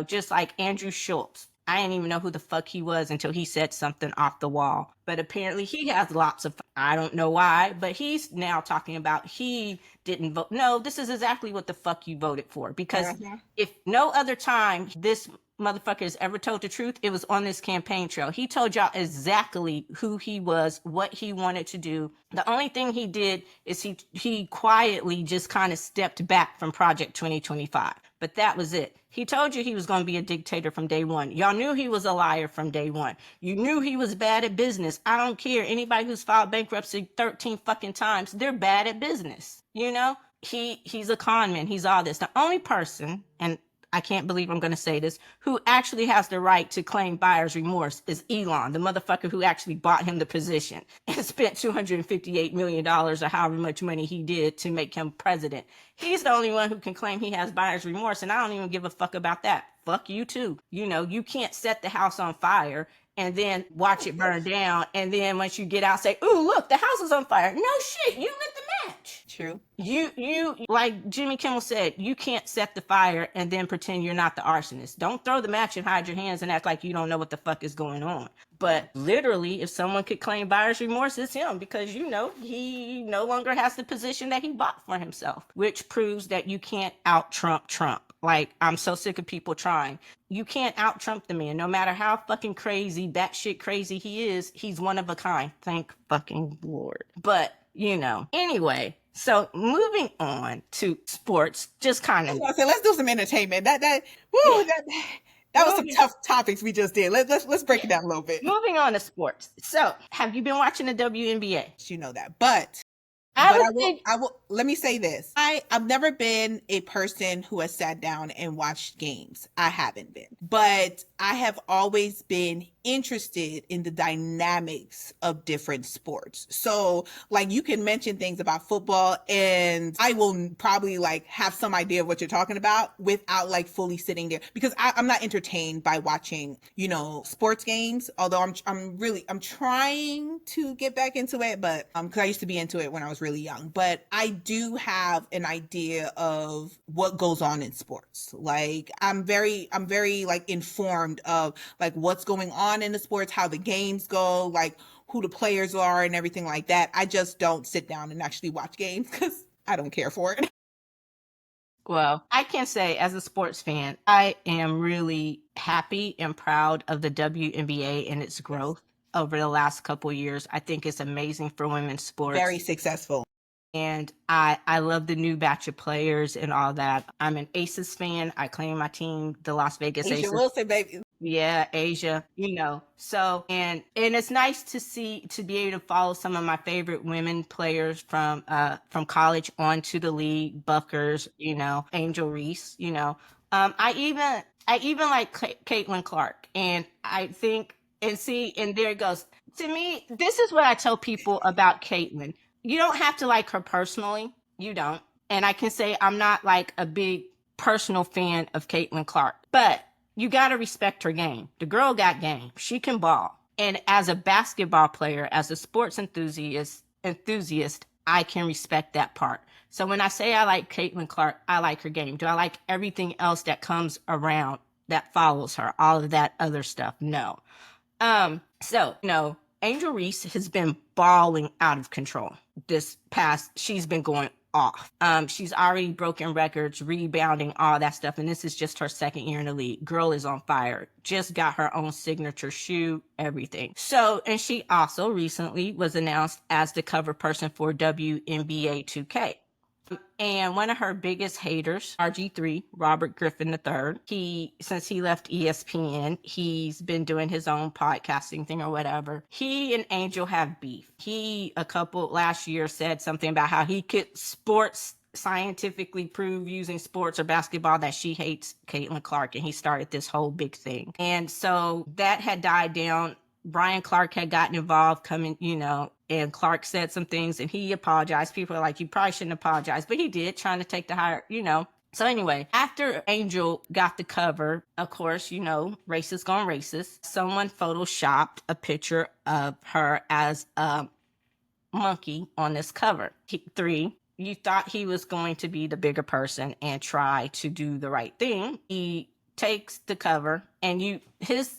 Just like Andrew Schultz. I didn't even know who the fuck he was until he said something off the wall. But apparently he has lots of, I don't know why, but he's now talking about he didn't vote. No, this is exactly what the fuck you voted for. Because if no other time this motherfucker has ever told the truth, it was on this campaign trail. He told y'all exactly who he was, what he wanted to do. The only thing he did is he quietly just kind of stepped back from Project 2025. But that was it. He told you he was going to be a dictator from day one. Y'all knew he was a liar from day one. You knew he was bad at business. I don't care. Anybody who's filed bankruptcy 13 fucking times, they're bad at business. He's a con man. He's all this. The only person, and I can't believe I'm going to say this, who actually has the right to claim buyer's remorse is Elon, the motherfucker who actually bought him the position and spent $258 million or however much money he did to make him president. He's the only one who can claim he has buyer's remorse, and I don't even give a fuck about that. Fuck you too. You know, you can't set the house on fire and then watch it burn down, and then once you get out, say, "Ooh, look, the house is on fire." No shit, you lit the match. True. You like Jimmy Kimmel said, you can't set the fire and then pretend you're not the arsonist. Don't throw the match and hide your hands and act like you don't know what the fuck is going on. But literally, if someone could claim buyer's remorse, it's him, because you know he no longer has the position that he bought for himself, which proves that you can't out Trump. Like, I'm so sick of people trying. You can't out Trump the man. No matter how fucking crazy, batshit crazy he is, he's one of a kind. Thank fucking Lord. But, you know, anyway, so moving on to sports, just kind of. So let's do some entertainment. That was some tough topics we just did. Let's break it down a little bit. Moving on to sports. So, have you been watching the WNBA? You know that, but I will. Let me say this. I've never been a person who has sat down and watched games. I haven't been, but I have always been interested in the dynamics of different sports. So like, you can mention things about football and I will probably like have some idea of what you're talking about without like fully sitting there, because I'm not entertained by watching, you know, sports games. Although I'm trying to get back into it, but because I used to be into it when I was really young. But I do have an idea of what goes on in sports. Like, I'm very like informed of like what's going on in the sports, how the games go, like who the players are and everything like that. I just don't sit down and actually watch games because I don't care for it. Well, I can say as a sports fan, I am really happy and proud of the WNBA and its growth over the last couple of years. I think it's amazing for women's sports. Very successful. And I love the new batch of players and all that. I'm an Aces fan. I claim my team, the Las Vegas Aces. Angel Reese, baby. Yeah, Asia, you know. So, and it's nice to be able to follow some of my favorite women players from college onto the league, Buckers, you know, Angel Reese, you know. I even like Caitlin Clark, and I think, and there it goes. To me, this is what I tell people about Caitlin. You don't have to like her personally. You don't. And I can say I'm not like a big personal fan of Caitlin Clark, but you got to respect her game. The girl got game. She can ball. And as a basketball player, as a sports enthusiast, I can respect that part. So when I say I like Caitlin Clark, I like her game. Do I like everything else that comes around that follows her? All of that other stuff? No. So, you know, Angel Reese has been balling out of control. She's been going off. She's already broken records, rebounding, all that stuff. And this is just her second year in the league. Girl is on fire. Just got her own signature shoe, everything. So, and she also recently was announced as the cover person for WNBA 2K. And one of her biggest haters, RG3, Robert Griffin III, since he left ESPN, he's been doing his own podcasting thing or whatever. He and Angel have beef. Last year said something about how he could scientifically prove using sports or basketball that she hates Caitlin Clark, and he started this whole big thing. And so that had died down. Brian Clark had gotten involved, and Clark said some things and he apologized. People are like, you probably shouldn't apologize, but he did, trying to take the higher, So anyway, after Angel got the cover, of course, racist gone racist. Someone photoshopped a picture of her as a monkey on this cover. You thought he was going to be the bigger person and try to do the right thing. He takes the cover and his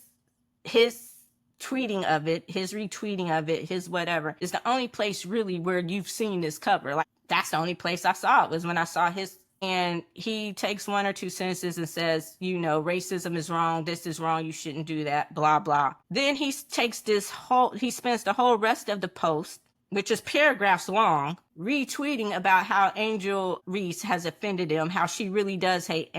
tweeting of it, his retweeting of it, his whatever is the only place really where you've seen this cover. Like, that's the only place I saw it, was when I saw his, and he takes one or two sentences and says, racism is wrong, this is wrong, you shouldn't do that, blah, blah. Then he spends the whole rest of the post, which is paragraphs long, retweeting about how Angel Reese has offended him, how she really does hate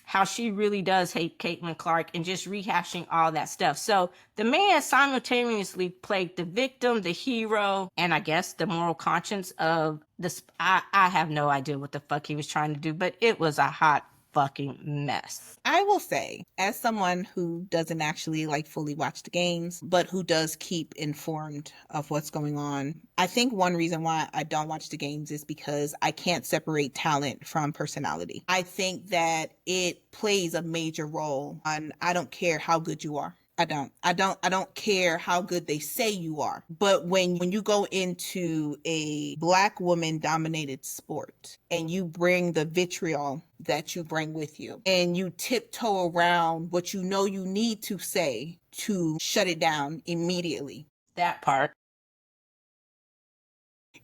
Caitlin Clark, and just rehashing all that stuff. So the man simultaneously played the victim, the hero, and I guess the moral conscience of this. I have no idea what the fuck he was trying to do, but it was a hot fucking mess. I will say, as someone who doesn't actually like fully watch the games, but who does keep informed of what's going on, I think one reason why I don't watch the games is because I can't separate talent from personality. I think that it plays a major role on, I don't care how good you are. I don't care how good they say you are. But when you go into a Black woman dominated sport and you bring the vitriol that you bring with you and you tiptoe around what you know you need to say to shut it down immediately. That part.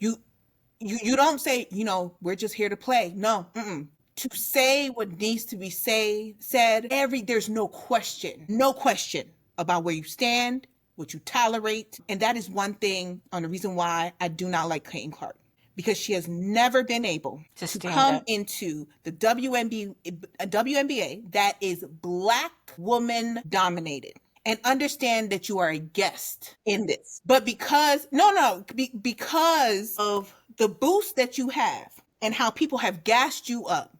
You don't say, we're just here to play. No, to say what needs to be said, there's no question about where you stand, what you tolerate. And that is one thing on the reason why I do not like Clayton Clark, because she has never been able to come into the WNBA that is Black woman dominated and understand that you are a guest in this. But because of the boost that you have and how people have gassed you up,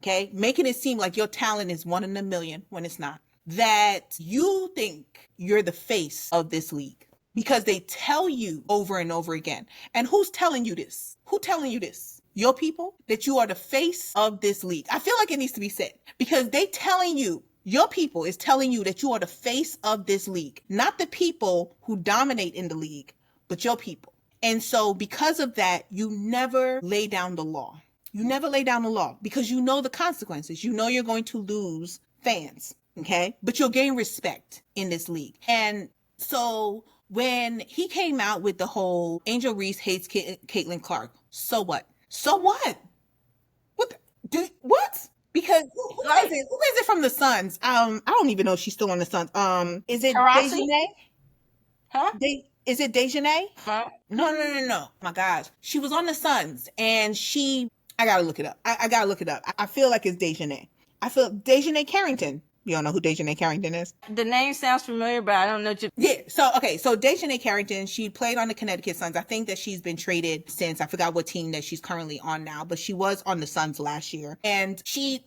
okay, making it seem like your talent is 1 in a million when it's not, that you think you're the face of this league because they tell you over and over again. And who's telling you this? Your people, that you are the face of this league. I feel like it needs to be said because your people is telling you that you are the face of this league, not the people who dominate in the league, but your people. And so because of that, you never lay down the law. Because you know the consequences. You know you're going to lose fans. Okay, but you'll gain respect in this league. And so when he came out with the whole Angel Reese hates Caitlin Clark, so what? What? Because who is it from the Suns? I don't even know if she's still on the Suns. Is it Dejanay? Huh? Is it Dejanay? Huh? No. My gosh, she was on the Suns, and I gotta look it up. I gotta look it up. I feel like it's Dejanay. Dejanay Carrington. You don't know who Dejanay Carrington is? The name sounds familiar, but I don't know. Yeah. So Dejanay Carrington, she played on the Connecticut Suns. I think that she's been traded since, I forgot what team that she's currently on now, but she was on the Suns last year. And she,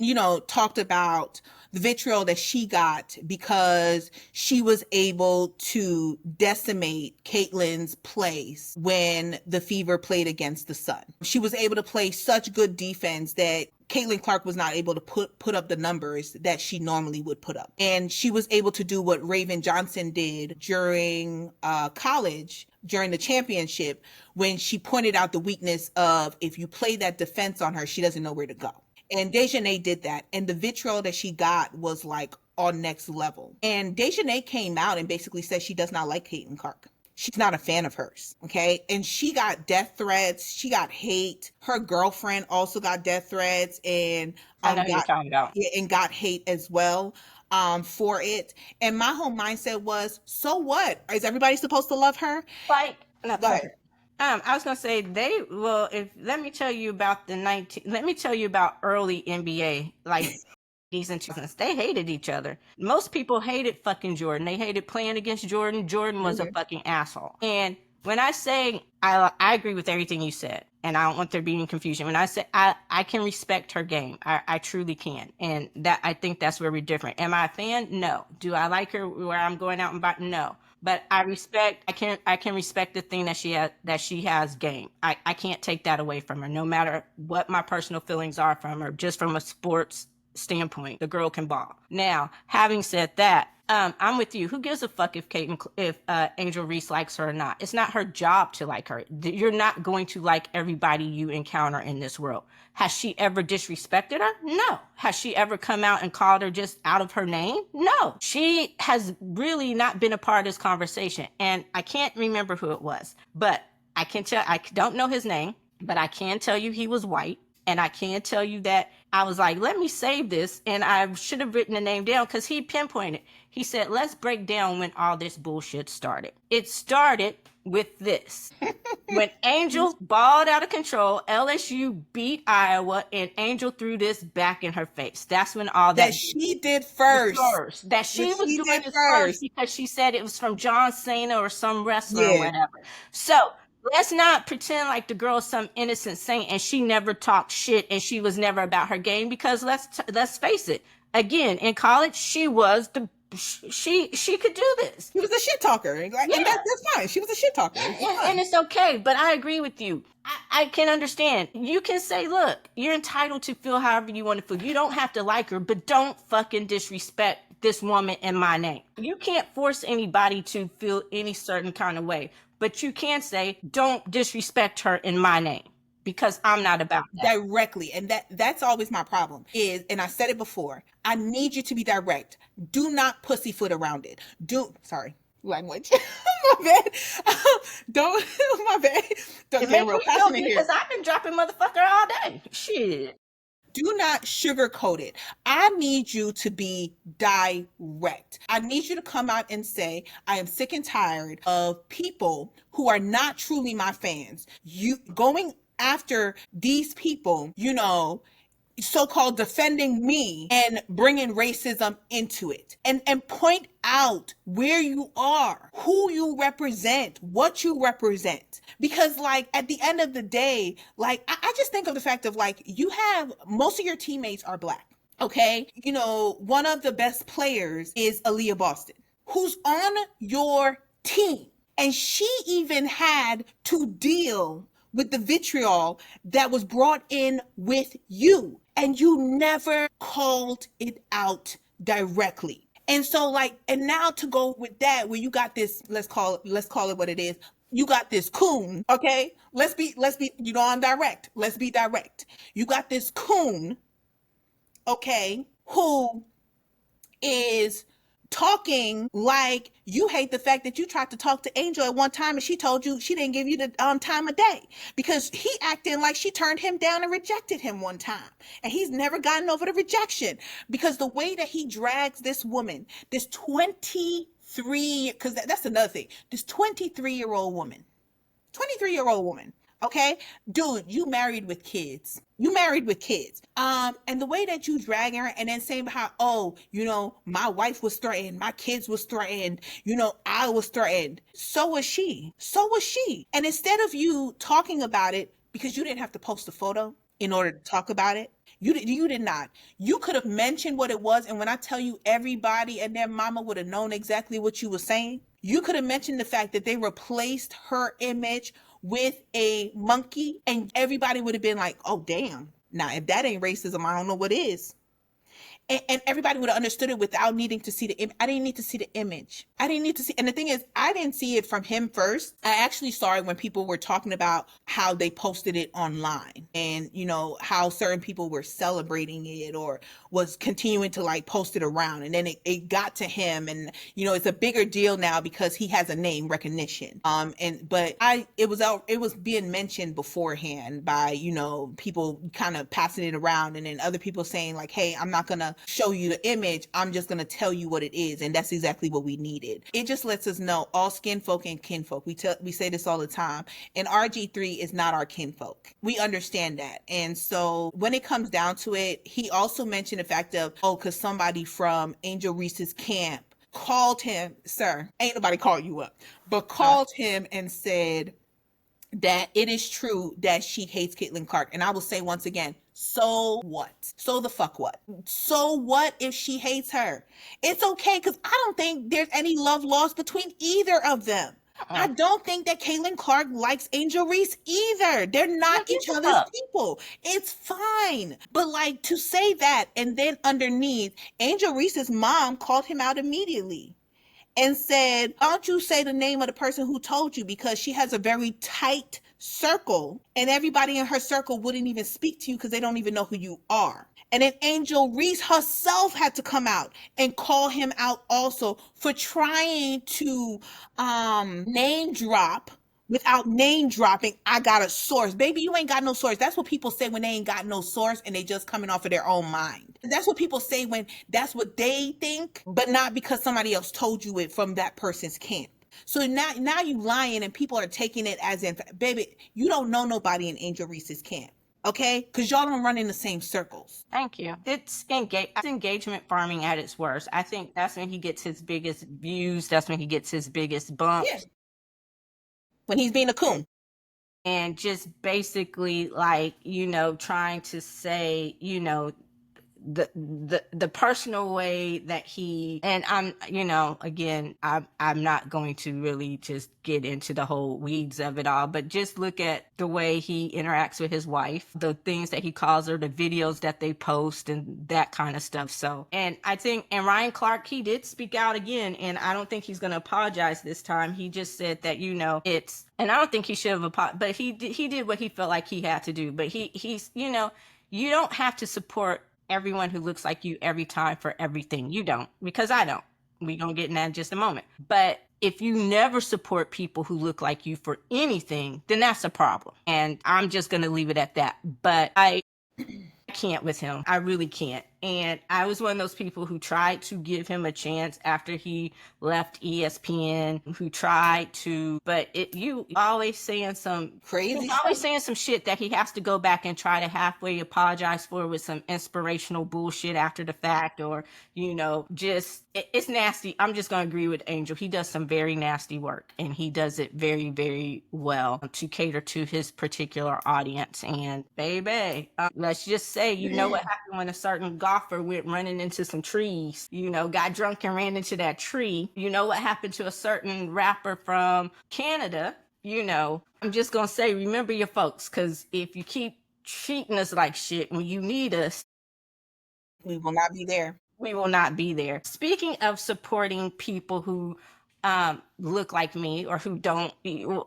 talked about the vitriol that she got because she was able to decimate Caitlin's place when the Fever played against the Sun. She was able to play such good defense that Caitlin Clark was not able to put up the numbers that she normally would put up. And she was able to do what Raven Johnson did during college, during the championship, when she pointed out the weakness of, if you play that defense on her, she doesn't know where to go. And Dejanay did that. And the vitriol that she got was like on next level. And Dejanay came out and basically said she does not like Caitlin Clark. She's not a fan of hers, okay? And she got death threats. She got hate. Her girlfriend also got death threats and got hate as well for it. And my whole mindset was, so what? Is everybody supposed to love her? Like, no, go ahead. I was gonna say let me tell you about early NBA, like these and 2000s. They hated each other. Most people hated fucking Jordan. They hated playing against Jordan. Jordan was a fucking asshole. And when I say I agree with everything you said, and I don't want there being confusion. When I say I can respect her game, I truly can, and that I think that's where we're different. Am I a fan? No. Do I like her where I'm going out and buy? No. But I can respect the thing that she has game. I can't take that away from her, no matter what my personal feelings are from her, just from a sports standpoint. The girl can ball. Now, having said that, I'm with you. Who gives a fuck if Angel Reese likes her or not? It's not her job to like her. You're not going to like everybody you encounter in this world. Has she ever disrespected her? No. Has she ever come out and called her just out of her name? No. She has really not been a part of this conversation. And I can't remember who it was, but I don't know his name, but I can tell you he was white. And I can tell you that I was like, let me save this. And I should have written the name down because he pinpointed. He said, let's break down when all this bullshit started. It started with this. When Angel balled out of control, LSU beat Iowa, and Angel threw this back in her face. That's when all that she did first. That she was doing this first because she said it was from John Cena or some wrestler or whatever. So Let's not pretend like the girl's some innocent saint and she never talked shit and she was never about her game, because let's face it. Again, in college, she was the she could do this. She was a shit talker. Like, Yeah. and that's fine. She was a shit talker. It's And fine. it's okay, but I agree with you. I can understand. You can say, look, you're entitled to feel however you want to feel. You don't have to like her, but don't fucking disrespect this woman in my name. You can't force anybody to feel any certain kind of way, but you can say, don't disrespect her in my name, because I'm not about that. Directly. And that's always my problem is, and I said it before, I need you to be direct. Do not pussyfoot around it. Sorry, language. My bad. Don't, my bad. Don't It get makes real me feel passionate good here. because I've been dropping motherfucker all day. Shit. Do not sugarcoat it. I need you to be direct. I need you to come out and say, I am sick and tired of people who are not truly my fans. You going after these people, so-called defending me and bringing racism into it, and point out where you are, who you represent, what you represent. Because like at the end of the day, like I just think of the fact of like, you have most of your teammates are black. Okay. One of the best players is Aaliyah Boston, who's on your team. And she even had to deal with the vitriol that was brought in with you. And you never called it out directly. And so like, and now to go with that, where you got this, let's call it what it is. You got this coon, okay? Let's be, I'm direct. Let's be direct. You got this coon, okay, who is talking like you hate the fact that you tried to talk to Angel at one time and she told you she didn't give you the time of day, because he acting like she turned him down and rejected him one time, and he's never gotten over the rejection, because the way that he drags this woman, this 23, because that's another thing, this 23-year-old woman, okay, dude, you married with kids. And the way that you drag her and then saying how, my wife was threatened, my kids was threatened, I was threatened. So was she. And instead of you talking about it, because you didn't have to post a photo in order to talk about it, you did not. You could have mentioned what it was, and when I tell you, everybody and their mama would have known exactly what you were saying. You could have mentioned the fact that they replaced her image with a monkey, and everybody would have been like, oh damn, now if that ain't racism, I don't know what is. And everybody would have understood it without needing to see the image. I didn't need to see the image. And the thing is, I didn't see it from him first. I actually saw it when people were talking about how they posted it online, and how certain people were celebrating it or was continuing to like post it around. And then it got to him, and it's a bigger deal now because he has a name recognition. But it was being mentioned beforehand by, people kind of passing it around, and then other people saying like, hey, I'm not gonna show you the image, I'm just going to tell you what it is. And that's exactly what we needed. It just lets us know all skin folk and kinfolk. We say this all the time, and RG3 is not our kinfolk. We understand that. And so when it comes down to it, he also mentioned the fact of, because somebody from Angel Reese's camp called him, sir, ain't nobody called you up, but called him and said that it is true that she hates Caitlin Clark. And I will say once again, so what? So the fuck what? So what if she hates her? It's okay, because I don't think there's any love lost between either of them. I don't think that Caitlin Clark likes Angel Reese either. They're not each other's people. It's fine. But like, to say that, and then underneath, Angel Reese's mom called him out immediately and said, why don't you say the name of the person who told you, because she has a very tight circle and everybody in her circle wouldn't even speak to you because they don't even know who you are. And then Angel Reese herself had to come out and call him out also for trying to name drop without name dropping. I got a source. Baby, you ain't got no source. That's what people say when they ain't got no source and they just coming off of their own mind. That's what people say when that's what they think, but not because somebody else told you it from that person's camp. So now you lying, and people are taking it as in, baby, you don't know nobody in Angel Reese's camp. Okay? Because y'all don't run in the same circles. Thank you. It's engagement farming at its worst. I think that's when he gets his biggest views. That's when he gets his biggest bumps. Yeah. When he's being a coon. and just basically like, trying to say, the personal way that he, and I'm, again, I'm not going to really just get into the whole weeds of it all, but just look at the way he interacts with his wife, the things that he calls her, the videos that they post, and that kind of stuff. So, and I think, and Ryan Clark, he did speak out again, and I don't think he's going to apologize this time. He just said that, it's, and I don't think he should have apologized, but he did what he felt like he had to do. But he's, you don't have to support everyone who looks like you every time for everything. You don't, because I don't. We're going to get in that in just a moment. But if you never support people who look like you for anything, then that's a problem. And I'm just going to leave it at that. But I can't with him. I really can't. And I was one of those people who tried to give him a chance after he left ESPN, who tried to, but you always saying some Crazy he's stuff. always saying some shit that he has to go back and try to halfway apologize for with some inspirational bullshit after the fact, or, just, it's nasty. I'm just going to agree with Angel. He does some very nasty work, and he does it very, very well to cater to his particular audience. And baby, let's just say, what happened when a certain golfer went running into some trees, got drunk and ran into that tree. You know what happened to a certain rapper from Canada. I'm just going to say, remember your folks, because if you keep treating us like shit when you need us, We will not be there. we will not be there. Speaking of supporting people who look like me or who don't, yo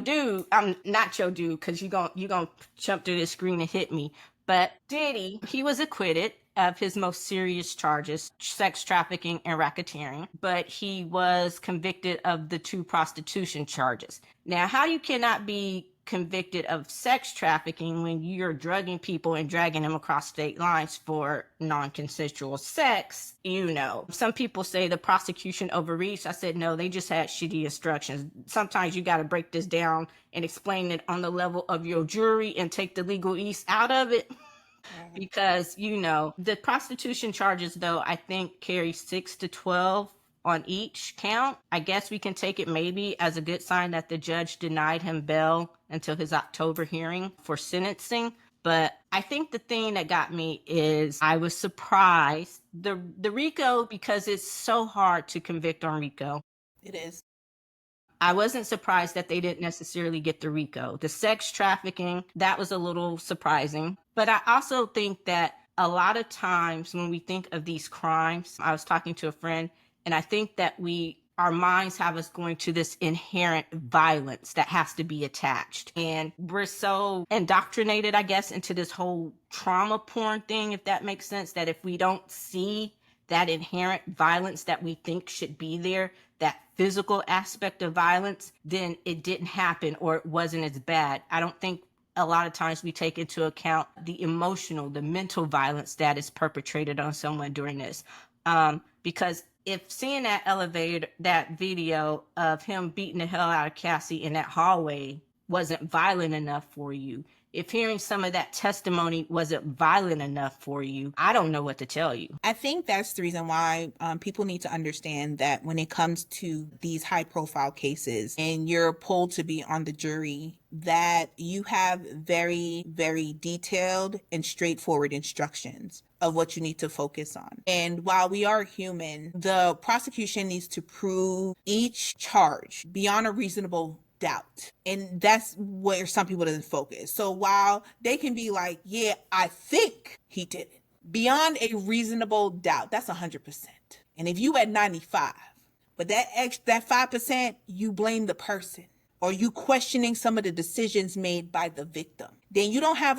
dude, I'm not your dude, because you gonna jump through the screen and hit me. But Diddy, he was acquitted of his most serious charges, sex trafficking and racketeering, but he was convicted of the 2 prostitution charges. Now, how you cannot be convicted of sex trafficking when you're drugging people and dragging them across state lines for non-consensual sex, Some people say the prosecution overreached. I said, no, they just had shitty instructions. Sometimes you got to break this down and explain it on the level of your jury and take the legalese out of it. Because, the prostitution charges, though, I think carry 6 to 12 on each count. I guess we can take it maybe as a good sign that the judge denied him bail until his October hearing for sentencing. But I think the thing that got me is I was surprised. The RICO, because it's so hard to convict on RICO. It is. I wasn't surprised that they didn't necessarily get the RICO. The sex trafficking, that was a little surprising. But I also think that a lot of times when we think of these crimes, I was talking to a friend, and I think that our minds have us going to this inherent violence that has to be attached. And we're so indoctrinated, I guess, into this whole trauma porn thing, if that makes sense, that if we don't see that inherent violence that we think should be there, that physical aspect of violence, then it didn't happen or it wasn't as bad. I don't think a lot of times we take into account the emotional, the mental violence that is perpetrated on someone during this. Because if seeing that video of him beating the hell out of Cassie in that hallway wasn't violent enough for you, if hearing some of that testimony wasn't violent enough for you, I don't know what to tell you. I think that's the reason why people need to understand that when it comes to these high profile cases and you're pulled to be on the jury, that you have very, very detailed and straightforward instructions of what you need to focus on. And while we are human, the prosecution needs to prove each charge beyond a reasonable doubt. And that's where some people doesn't focus. So while they can be like, yeah, I think he did it, beyond a reasonable doubt, that's 100%. And if you at 95, but that 5%, you blame the person, or you questioning some of the decisions made by the victim, then you don't have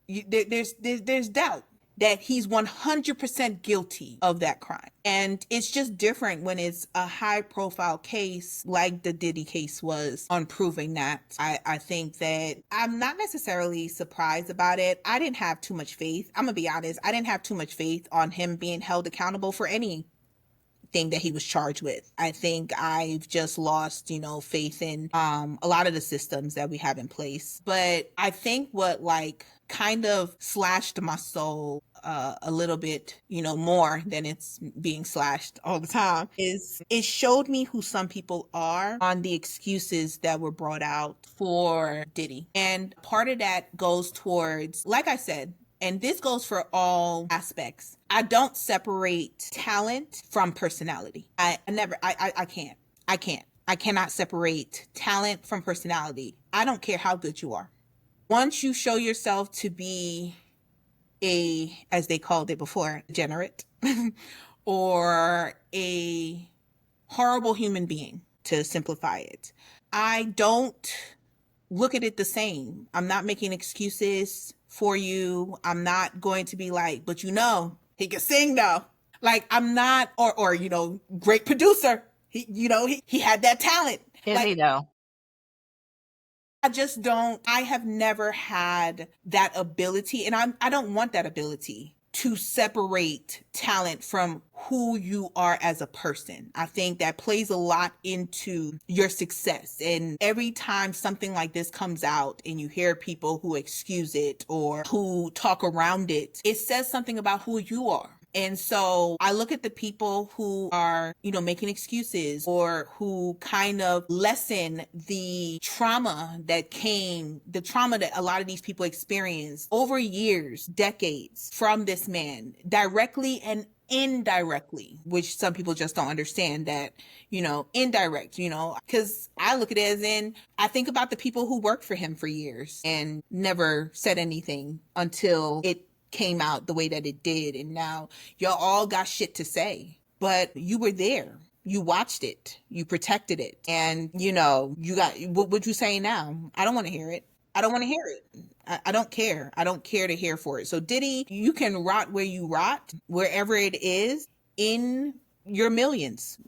there's doubt that he's 100% guilty of that crime. And it's just different when it's a high profile case like the Diddy case was on proving that. I think that I'm not necessarily surprised about it. I didn't have too much faith. I'm gonna be honest. I didn't have too much faith on him being held accountable for any thing that he was charged with. I think I've just lost, faith in a lot of the systems that we have in place. But I think what like kind of slashed my soul a little bit, more than it's being slashed all the time, is it showed me who some people are on the excuses that were brought out for Diddy. And part of that goes towards, like I said, and this goes for all aspects, I don't separate talent from personality. I can't. I cannot separate talent from personality. I don't care how good you are. Once you show yourself to be as they called it before, degenerate, or a horrible human being, to simplify it, I don't look at it the same. I'm not making excuses for you. I'm not going to be like, but he can sing though. Like I'm not, or great producer. He had that talent. Is he though? I just don't, I have never had that ability, and I don't want that ability to separate talent from who you are as a person. I think that plays a lot into your success. And every time something like this comes out and you hear people who excuse it or who talk around it, it says something about who you are. And so I look at the people who are, making excuses or who kind of lessen the trauma that a lot of these people experienced over years, decades from this man, directly and indirectly, which some people just don't understand that, indirect, because I look at it as in, I think about the people who worked for him for years and never said anything until it came out the way that it did. And now y'all all got shit to say, but you were there. You watched it. You protected it. And, you got, what you saying now? I don't want to hear it. I don't want to hear it. I don't care. I don't care to hear for it. So Diddy, you can rot where you rot, wherever it is in your millions,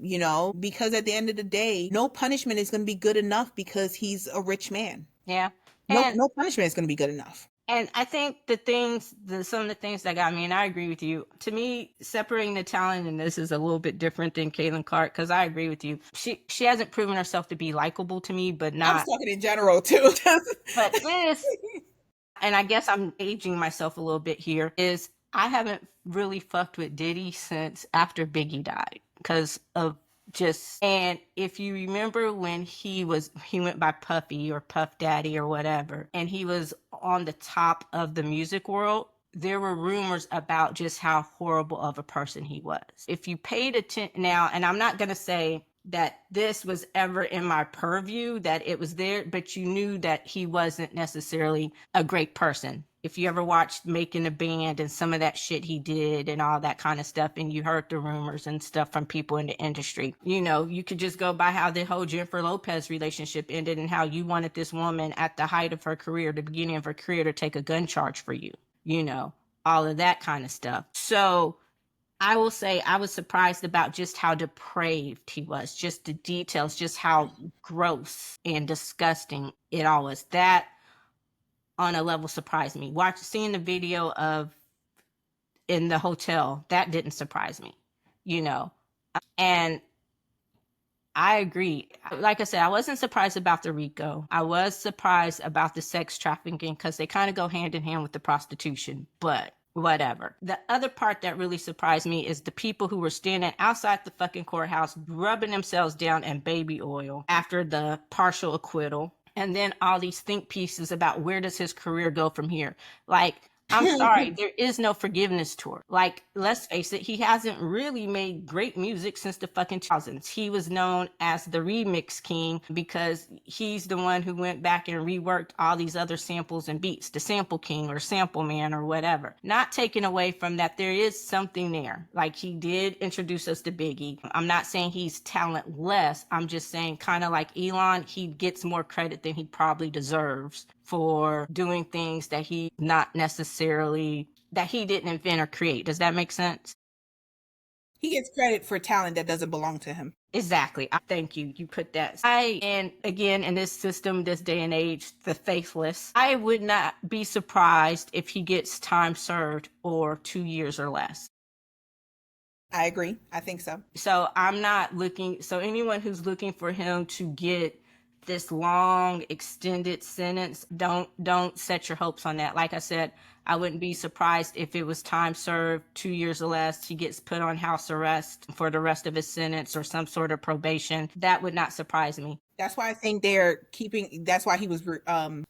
because at the end of the day, no punishment is going to be good enough because he's a rich man. Yeah. No punishment is going to be good enough. And I think some of the things that got me, and I agree with you, to me, separating the talent in this is a little bit different than Caitlin Clark, because I agree with you. She hasn't proven herself to be likable to me, but not. I was talking in general too. But this, and I guess I'm aging myself a little bit here, is I haven't really fucked with Diddy since after Biggie died because of and if you remember when he went by Puffy or Puff Daddy or whatever, and he was on the top of the music world, there were rumors about just how horrible of a person he was. If you paid attention now, and I'm not going to say that this was ever in my purview, that it was there, but you knew that he wasn't necessarily a great person. If you ever watched Making a Band and some of that shit he did and all that kind of stuff, and you heard the rumors and stuff from people in the industry, you could just go by how the whole Jennifer Lopez relationship ended and how you wanted this woman at the height of her career, the beginning of her career, to take a gun charge for you, all of that kind of stuff. So I will say I was surprised about just how depraved he was, just the details, just how gross and disgusting it all was. That on a level surprised me. Seeing the video of in the hotel, that didn't surprise me, and I agree. Like I said, I wasn't surprised about the RICO. I was surprised about the sex trafficking because they kind of go hand in hand with the prostitution, but whatever. The other part that really surprised me is the people who were standing outside the fucking courthouse rubbing themselves down in baby oil after the partial acquittal. And then all these think pieces about where does his career go from here. Like, I'm sorry, there is no forgiveness tour. Like, let's face it, he hasn't really made great music since the fucking 2000s. He was known as the remix king because he's the one who went back and reworked all these other samples and beats, the sample king or sample man or whatever. Not taken away from that, there is something there. Like, he did introduce us to Biggie. I'm not saying he's talentless. I'm just saying, kind of like Elon, he gets more credit than he probably deserves for doing things that he not necessarily, that he didn't invent or create. Does that make sense? He gets credit for talent that doesn't belong to him. Exactly. Thank you. You put that. And again, in this system, this day and age, the faithless, I would not be surprised if he gets time served or 2 years or less. I agree. I think so. So I'm not looking, so anyone who's looking for him to get this long extended sentence, don't set your hopes on that. Like I said, I wouldn't be surprised if it was time served, 2 years or less, he gets put on house arrest for the rest of his sentence or some sort of probation. That would not surprise me. That's why I think that's why he was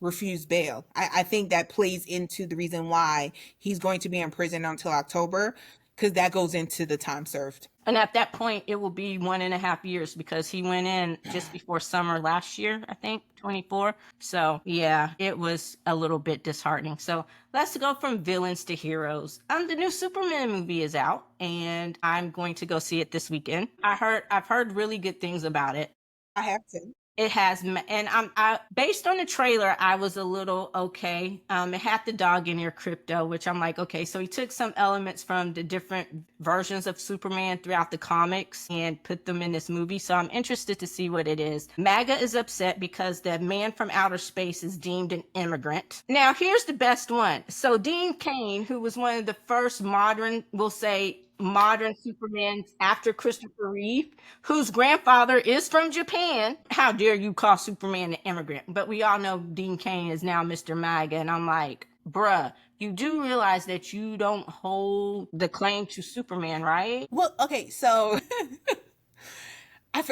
refused bail. I think that plays into the reason why he's going to be in prison until October, because that goes into the time served. And at that point, it will be 1.5 years because he went in just before summer last year, I think, 24. So yeah, it was a little bit disheartening. So let's go from villains to heroes. The new Superman movie is out, and I'm going to go see it this weekend. I've heard really good things about it. I have to. It has, and I based on the trailer, I was a little okay. It had the dog in here, Crypto, which I'm like, okay, so he took some elements from the different versions of Superman throughout the comics and put them in this movie. So I'm interested to see what it is. MAGA is upset because the man from outer space is deemed an immigrant. Now, here's the best one. So Dean Cain, who was one of the first modern, we'll say, modern Superman after Christopher Reeve, whose grandfather is from Japan. How dare you call Superman an immigrant? But we all know Dean Cain is now Mr. MAGA, and I'm like, bruh, you do realize that you don't hold the claim to Superman, right? Well, okay, so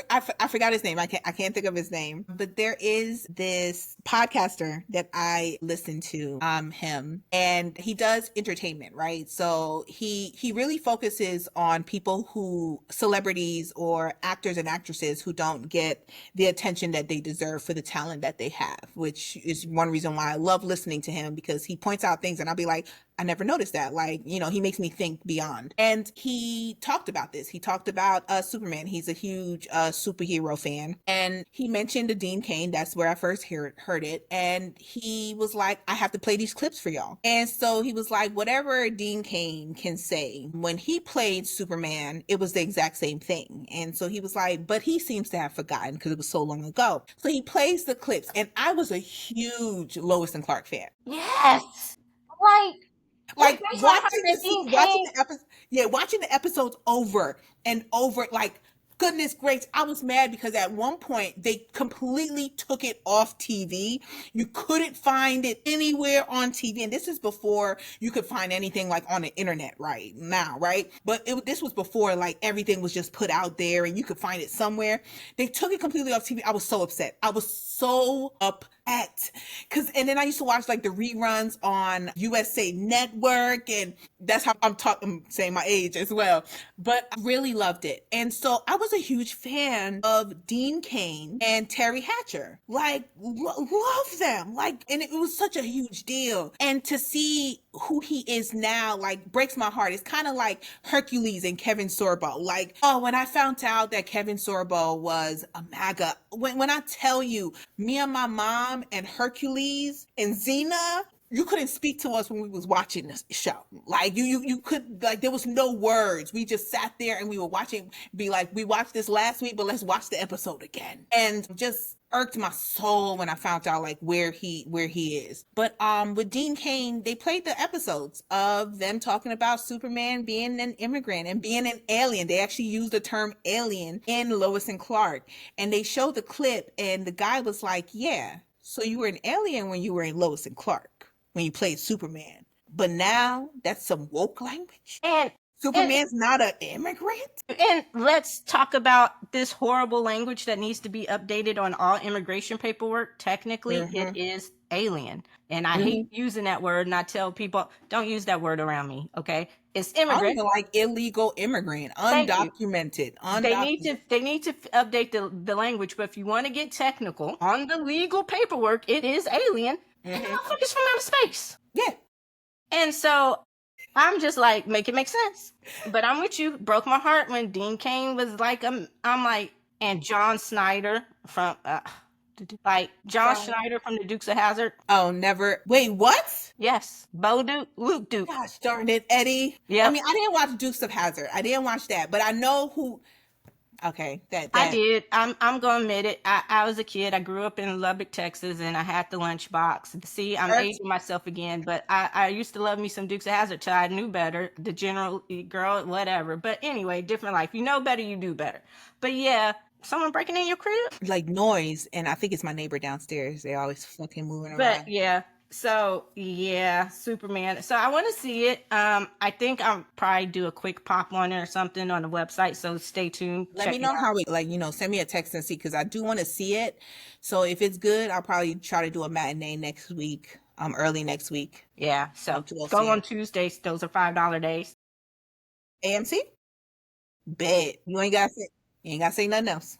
I forgot his name. I can't think of his name. But there is this podcaster that I listen to, him, and he does entertainment, right? So he really focuses on people celebrities or actors and actresses who don't get the attention that they deserve for the talent that they have, which is one reason why I love listening to him, because he points out things and I'll be like, I never noticed that. Like, he makes me think beyond. And he talked about this. He talked about Superman. He's a huge superhero fan. And he mentioned the Dean Cain. That's where I first heard it. And he was like, I have to play these clips for y'all. And so he was like, whatever Dean Cain can say, when he played Superman, it was the exact same thing. And so he was like, but he seems to have forgotten because it was so long ago. So he plays the clips. And I was a huge Lois and Clark fan. Yes. Like watching the episodes over and over, like, goodness gracious, I was mad because at one point they completely took it off TV. You couldn't find it anywhere on TV. And this is before you could find anything like on the internet right now, right? But this was before like everything was just put out there and you could find it somewhere. They took it completely off TV. I was so upset. I was so upset. And then I used to watch like the reruns on USA Network, and that's how I'm saying my age as well. But I really loved it. And so I was a huge fan of Dean Cain and Terry Hatcher. Like, love them. Like, and it was such a huge deal. And to see who he is now, like, breaks my heart. It's kind of like Hercules and Kevin Sorbo. Like, oh, when I found out that Kevin Sorbo was a MAGA, when I tell you, me and my mom and Hercules and Xena, you couldn't speak to us when we was watching this show. Like, you could, like, there was no words. We just sat there and we were watching, be like, we watched this last week, but let's watch the episode again. And just irked my soul when I found out like where he is. But with Dean Cain, they played the episodes of them talking about Superman being an immigrant and being an alien. They actually used the term alien in Lois and Clark. And they showed the clip and the guy was like, yeah, so you were an alien when you were in Lois and Clark, when you played Superman. But now that's some woke language. And Superman's not an immigrant? And let's talk about this horrible language that needs to be updated on all immigration paperwork. Technically, it is alien. And I hate using that word, and I tell people, don't use that word around me, okay? It's immigrant. I don't even like illegal immigrant, undocumented. They need to update the language, but if you want to get technical on the legal paperwork, it is alien. And motherfuckers from outer space. Yeah. And so I'm just like, make it make sense. But I'm with you. Broke my heart when Dean Cain was like, I'm like, and John Snyder from, Schneider from the Dukes of Hazzard. Oh, never. Wait, what? Yes. Luke Duke. Gosh darn it, Eddie. Yeah. I mean, I didn't watch Dukes of Hazzard. I didn't watch that, but I know who Okay, I that did. I'm gonna admit it. I was a kid. I grew up in Lubbock, Texas, and I had the lunchbox. See, I'm that's aging myself again, but I used to love me some Dukes of Hazzard till I knew better. The general girl, whatever. But anyway, different life. You know better, you do better. But yeah, someone breaking in your crib. like noise, and I think it's my neighbor downstairs. They always fucking moving But around. yeah, so yeah, Superman. So I want to see it. I think I'll probably do a quick pop on it or something on the website. So stay tuned. Let Check me it know out. how it, like, send me a text and see, because I do want to see it. So if it's good, I'll probably try to do a matinee next week, early next week, Yeah. So to go go see on it. Tuesdays. Those are $5 days. AMC? Bet. You ain't gotta say nothing else.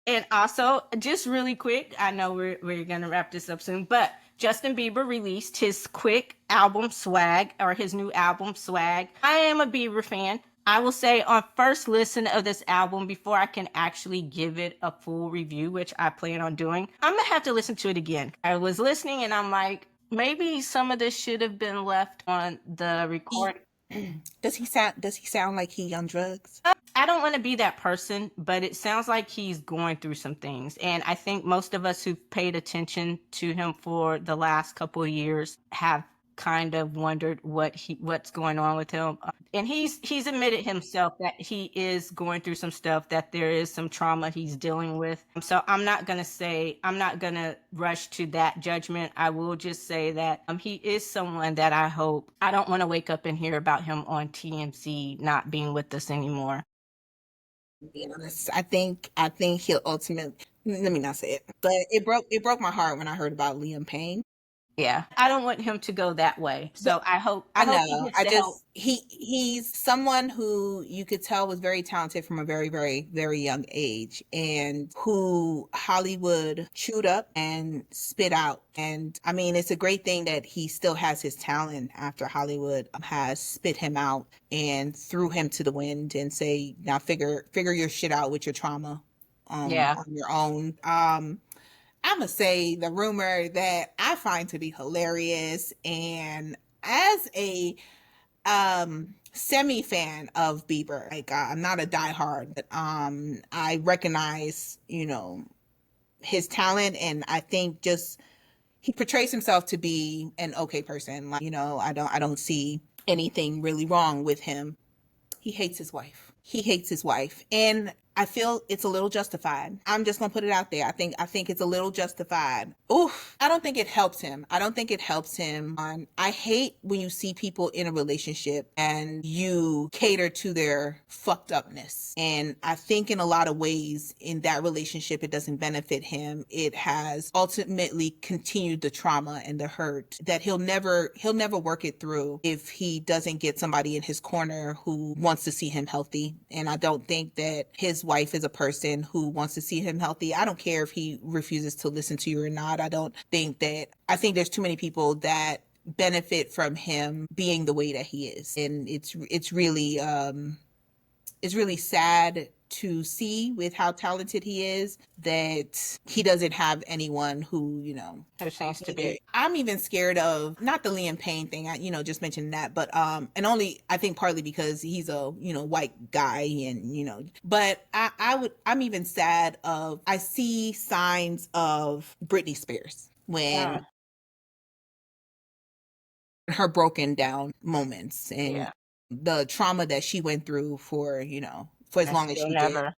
And also, just really quick, I know we're gonna wrap this up soon, but Justin Bieber released his quick album Swag, or his new album Swag. I am a Bieber fan. I will say on first listen of this album, before I can actually give it a full review, which I plan on doing, I'm gonna have to listen to it again. I was listening and I'm like, maybe some of this should have been left on the He record. does he sound like he on drugs? I don't want to be that person, but it sounds like he's going through some things. And I think most of us who've paid attention to him for the last couple of years have kind of wondered what's going on with him. And he's admitted himself that he is going through some stuff, that there is some trauma he's dealing with. So I'm not gonna rush to that judgment. I will just say that he is someone that I don't want to wake up and hear about him on TMC not being with us anymore. Being honest, I think he'll ultimately. Let me not say it, but it broke my heart when I heard about Liam Payne. Yeah, I don't want him to go that way. But So I I hope he know. gets I the help. just he's someone who you could tell was very talented from a very, very, very young age, and who Hollywood chewed up and spit out. And I mean, it's a great thing that he still has his talent after Hollywood has spit him out and threw him to the wind and say, now figure your shit out with your trauma Yeah. on your own. I'm gonna say the rumor that I find to be hilarious, and as a semi fan of Bieber, like, I'm not a diehard, but I recognize, his talent, and I think just he portrays himself to be an okay person. Like, I don't see anything really wrong with him. He hates his wife. He hates his wife. And I feel it's a little justified. I'm just gonna put it out there. I think it's a little justified. Oof. I don't think it helps him. I don't think it helps him. I hate when you see people in a relationship and you cater to their fucked upness. And I think in a lot of ways in that relationship it doesn't benefit him. It has ultimately continued the trauma and the hurt that he'll never work it through if he doesn't get somebody in his corner who wants to see him healthy. And I don't think that his wife is a person who wants to see him healthy. I don't care if he refuses to listen to you or not. I think there's too many people that benefit from him being the way that he is. And it's really sad to see, with how talented he is, that he doesn't have anyone who, There seems to be. I'm even scared of, not the Liam Payne thing. I, just mentioned that, but and only I think partly because he's a white guy, and but I'm even sad of, I see signs of Britney Spears when Mm, her broken down moments and yeah. the trauma that she went through for as And long as still she did. never.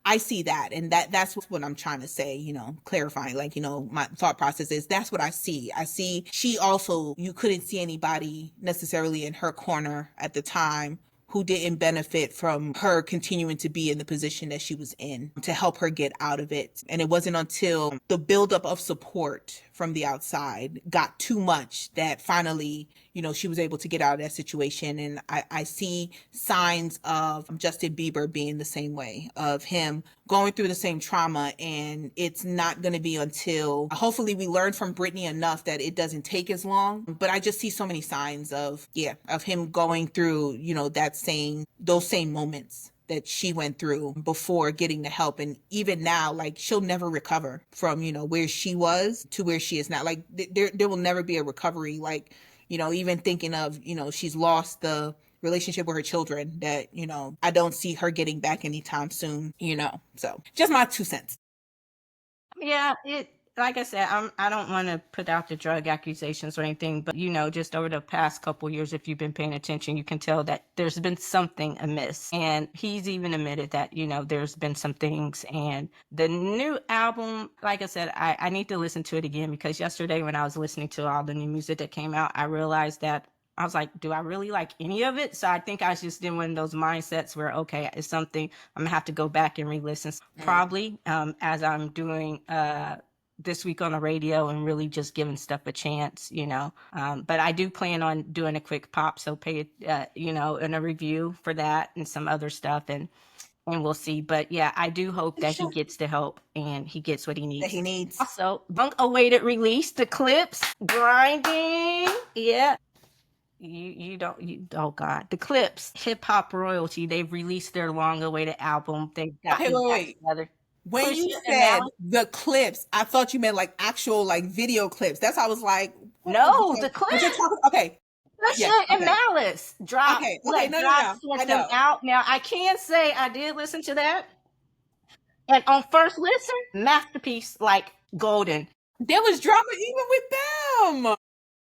I see that, and that's what I'm trying to say, clarifying, like, my thought process is, that's what I see. I see she also, you couldn't see anybody necessarily in her corner at the time who didn't benefit from her continuing to be in the position that she was in to help her get out of it. And it wasn't until the buildup of support from the outside got too much that finally, she was able to get out of that situation. And I see signs of Justin Bieber being the same way, of him going through the same trauma. And it's not going to be until, hopefully, we learn from Britney enough that it doesn't take as long. But I just see so many signs of him going through, those same moments that she went through before getting the help. And even now, like, she'll never recover from, where she was to where she is now. Like, there will never be a recovery. Like, even thinking of, she's lost the relationship with her children that, I don't see her getting back anytime soon, So just my 2 cents. Yeah, like I said, I don't want to put out the drug accusations or anything, but just over the past couple years, if you've been paying attention, you can tell that there's been something amiss. And he's even admitted that, there's been some things. And the new album, like I said, I need to listen to it again, because yesterday when I was listening to all the new music that came out, I realized that I was like, do I really like any of it? So I think I was just in one of those mindsets where, okay, it's something I'm gonna have to go back and re-listen. Probably as I'm doing this week on the radio and really just giving stuff a chance, But I do plan on doing a quick pop, so pay and a review for that and some other stuff, and we'll see. But yeah, I do hope that he gets the help and he gets what he needs. That he needs. Also, long-awaited release, the Clips, Grinding. Yeah. Oh God, the Clips, hip hop royalty. They've released their long-awaited album. They've got Okay, wait. together. When you said the clips, I thought you meant like actual like video clips. That's how I was like, no, the Clips. Okay. Pusha and Malice dropped. Okay, no. I know. Out. Now I can say I did listen to that, and on first listen, masterpiece, like golden. There was drama even with them.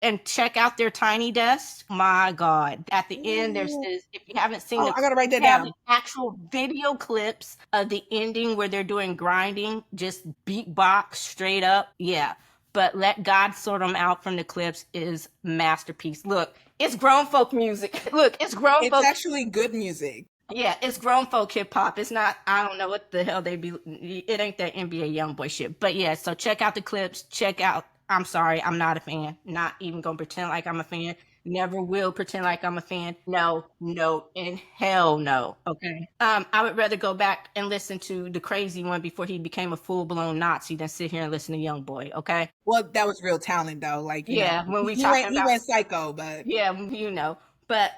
And check out their Tiny Desk. My God. At the end, there's this, if you haven't seen I gotta write that down. Actual video clips of the ending where they're doing grinding, just beatbox straight up. Yeah. But Let God Sort Them Out from the Clips is masterpiece. Look, it's grown folk music. Look, it's grown folk. It's actually good music. Yeah, it's grown folk hip hop. It's not, I don't know what the hell they be, it ain't that NBA Youngboy shit. But yeah, so check out the Clips. Check out, I'm sorry, I'm not a fan. Not even gonna pretend like I'm a fan. Never will pretend like I'm a fan. No, and hell no. Okay. I would rather go back and listen to the Crazy One before he became a full-blown Nazi than sit here and listen to Youngboy. Okay. Well, that was real talent though. Like, when we he went psycho, but yeah, But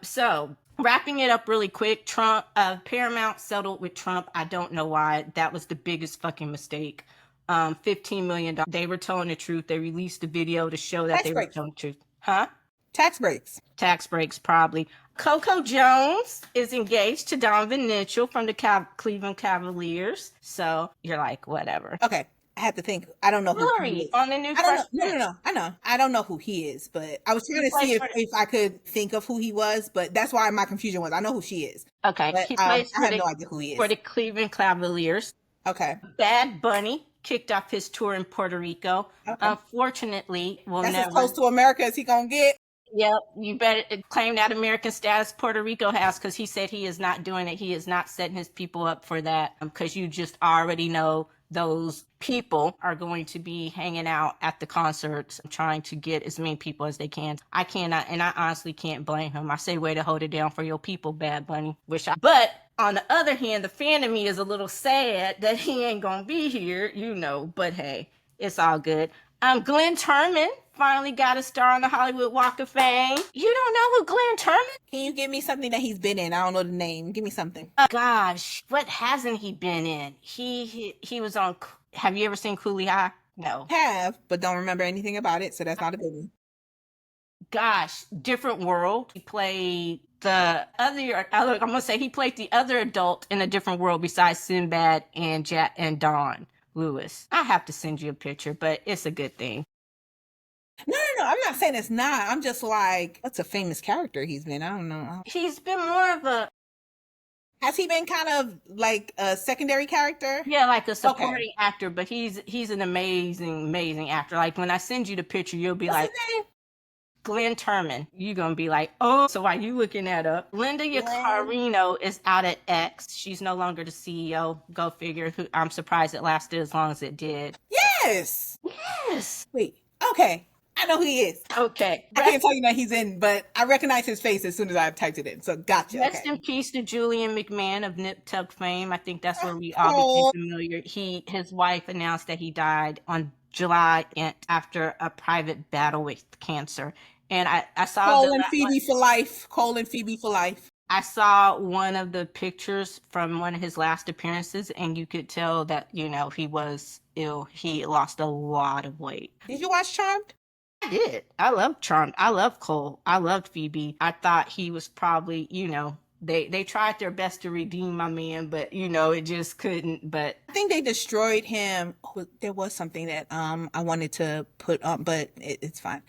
so wrapping it up really quick, Trump, Paramount settled with Trump. I don't know why. That was the biggest fucking mistake. $15 million. They were telling the truth. They released the video to show that were telling the truth. Huh? Tax breaks, probably. Coco Jones is engaged to Donovan Mitchell from the Cleveland Cavaliers. So you're like, whatever. Okay. I have to think. I don't know who he is. On the new No. I know. I don't know who he is, but I was trying to see if I could think of who he was, but that's why my confusion was. I know who she is. Okay. But, He plays I have no idea who he is. For the Cleveland Cavaliers. Okay. Bad Bunny kicked off his tour in Puerto Rico. Okay. Unfortunately, that's as close to America as he gonna get. Yep, you better claim that American status Puerto Rico has, because he said he is not doing it. He is not setting his people up for that, because you just already know those people are going to be hanging out at the concerts trying to get as many people as they can. I cannot, and I honestly can't blame him. I say way to hold it down for your people, Bad Bunny. But on the other hand, the fan of me is a little sad that he ain't gonna be here, but hey, it's all good. Glenn Turman finally got a star on the Hollywood Walk of Fame. You don't know who Glenn Turman? Can you give me something that he's been in? I don't know the name. Give me something. Gosh, what hasn't he been in? He was on. Have you ever seen Coolie High? No. Have, but don't remember anything about it, so that's not a big one. Gosh, Different World. He played the other. I'm gonna say he played the other adult in A Different World besides Sinbad and Dawn Lewis. I have to send you a picture, but it's a good thing. No. I'm not saying it's not. I'm just like, what's a famous character he's been? I don't know. He's been more of a. Has he been kind of like a secondary character? Yeah, like a supporting actor, but he's an amazing actor. Like when I send you the picture, you'll be What's his name? Glenn Turman. You're going to be like, oh, so why are you looking that up? Linda Yaccarino is out at X. She's no longer the CEO. Go figure. I'm surprised it lasted as long as it did. Yes. Wait. Okay. I know who he is. Okay. I can't tell you that he's in, but I recognize his face as soon as I've typed it in. So gotcha. Rest in peace to Julian McMahon of Nip Tuck fame. I think that's where we all became familiar. His wife announced that he died on July after a private battle with cancer. And I saw Cole and Phoebe for life. I saw one of the pictures from one of his last appearances, and you could tell that, he was ill. He lost a lot of weight. Did you watch Charmed? I did. I loved Charmed. I loved Cole. I loved Phoebe. I thought he was probably, they tried their best to redeem my man, but it just couldn't. But I think they destroyed him. Oh, there was something that I wanted to put up, but it's fine.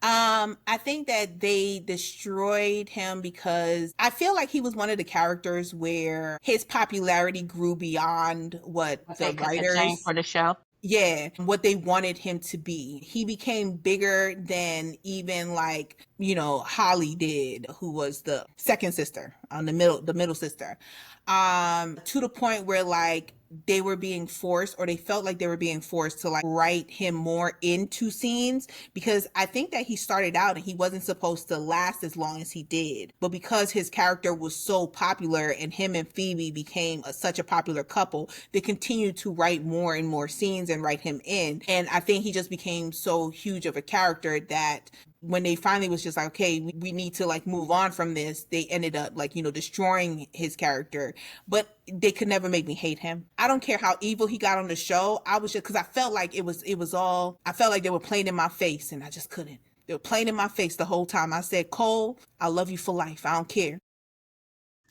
I think that they destroyed him because I feel like he was one of the characters where his popularity grew beyond what the they could have changed writers, for the show. yeah, what they wanted him to be. He became bigger than even like, Holly did, who was the second sister, the middle sister. To the point where like they were being forced, or they felt like they were being forced to like write him more into scenes, because I think that he started out and he wasn't supposed to last as long as he did. But because his character was so popular and him and Phoebe became such a popular couple, they continued to write more and more scenes and write him in. And I think he just became so huge of a character that when they finally was just like, okay, we need to like move on from this, they ended up like, destroying his character. But they could never make me hate him. I don't care how evil he got on the show. I was just, because I felt like I felt like they were playing in my face and I just couldn't. They were playing in my face the whole time. I said, Cole, I love you for life. I don't care.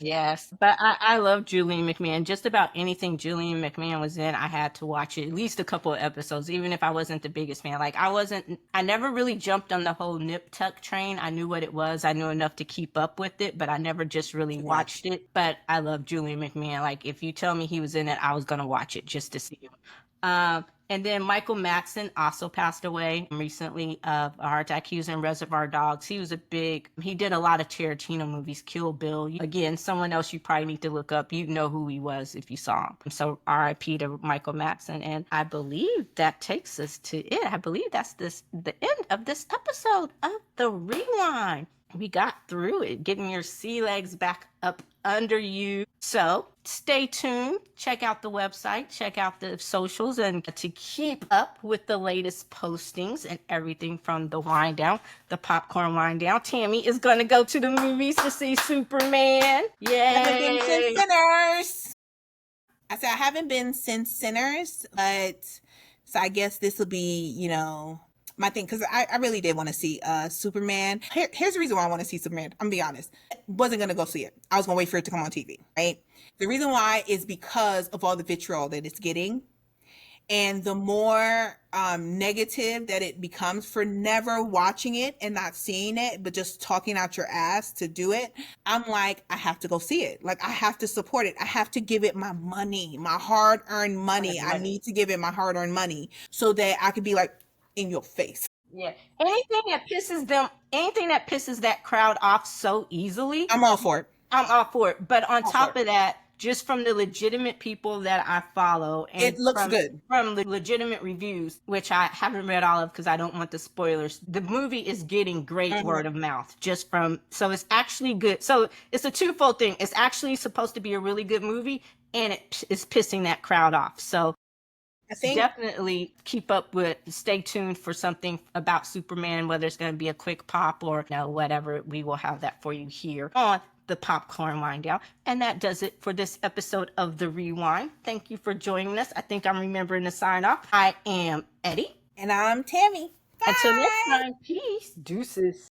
Yes, but I love Julian McMahon. Just about anything Julian McMahon was in, I had to watch it, at least a couple of episodes, even if I wasn't the biggest fan. Like I never really jumped on the whole nip tuck train. I knew what it was. I knew enough to keep up with it, but I never just really watched it. But I love Julian McMahon. Like if you tell me he was in it, I was gonna watch it just to see him. And then Michael Madsen also passed away recently of a heart attack. He was in Reservoir Dogs. He did a lot of Tarantino movies, Kill Bill. Again, someone else you probably need to look up. You know who he was if you saw him. So RIP to Michael Madsen. And I believe that takes us to it. I believe that's the end of this episode of The ReWine. We got through it, getting your sea legs back up under you. So stay tuned. Check out the website, check out the socials, and to keep up with the latest postings and everything from the wind down, the popcorn wind down. Tammy is going to go to the movies to see Superman. Yay! Haven't been since Sinners. I said I haven't been since Sinners, but so I guess this will be, my thing, because I really did want to see Superman. Here's the reason why I want to see Superman. I'm gonna be honest. Wasn't gonna go see it. I was gonna wait for it to come on TV, right? The reason why is because of all the vitriol that it's getting. And the more negative that it becomes for never watching it and not seeing it, but just talking out your ass to do it, I'm like, I have to go see it. Like, I have to support it. I have to give it my money, my hard-earned money. I need to give it my hard-earned money so that I could be like, in your face. Yeah. Anything that pisses that crowd off so easily, I'm all for it. I'm all for it. But on top of that, just from the legitimate people that I follow, and it looks good from the legitimate reviews, which I haven't read all of because I don't want the spoilers. The movie is getting great word of mouth so it's actually good. So it's a twofold thing. It's actually supposed to be a really good movie, and it is pissing that crowd off. So I think definitely stay tuned for something about Superman, whether it's going to be a quick pop or whatever. We will have that for you here on the Popcorn Wind Down. And that does it for this episode of The ReWine. Thank you for joining us. I think I'm remembering to sign off. I am Eddie. And I'm Tammy. Bye. Until next time, peace. Deuces.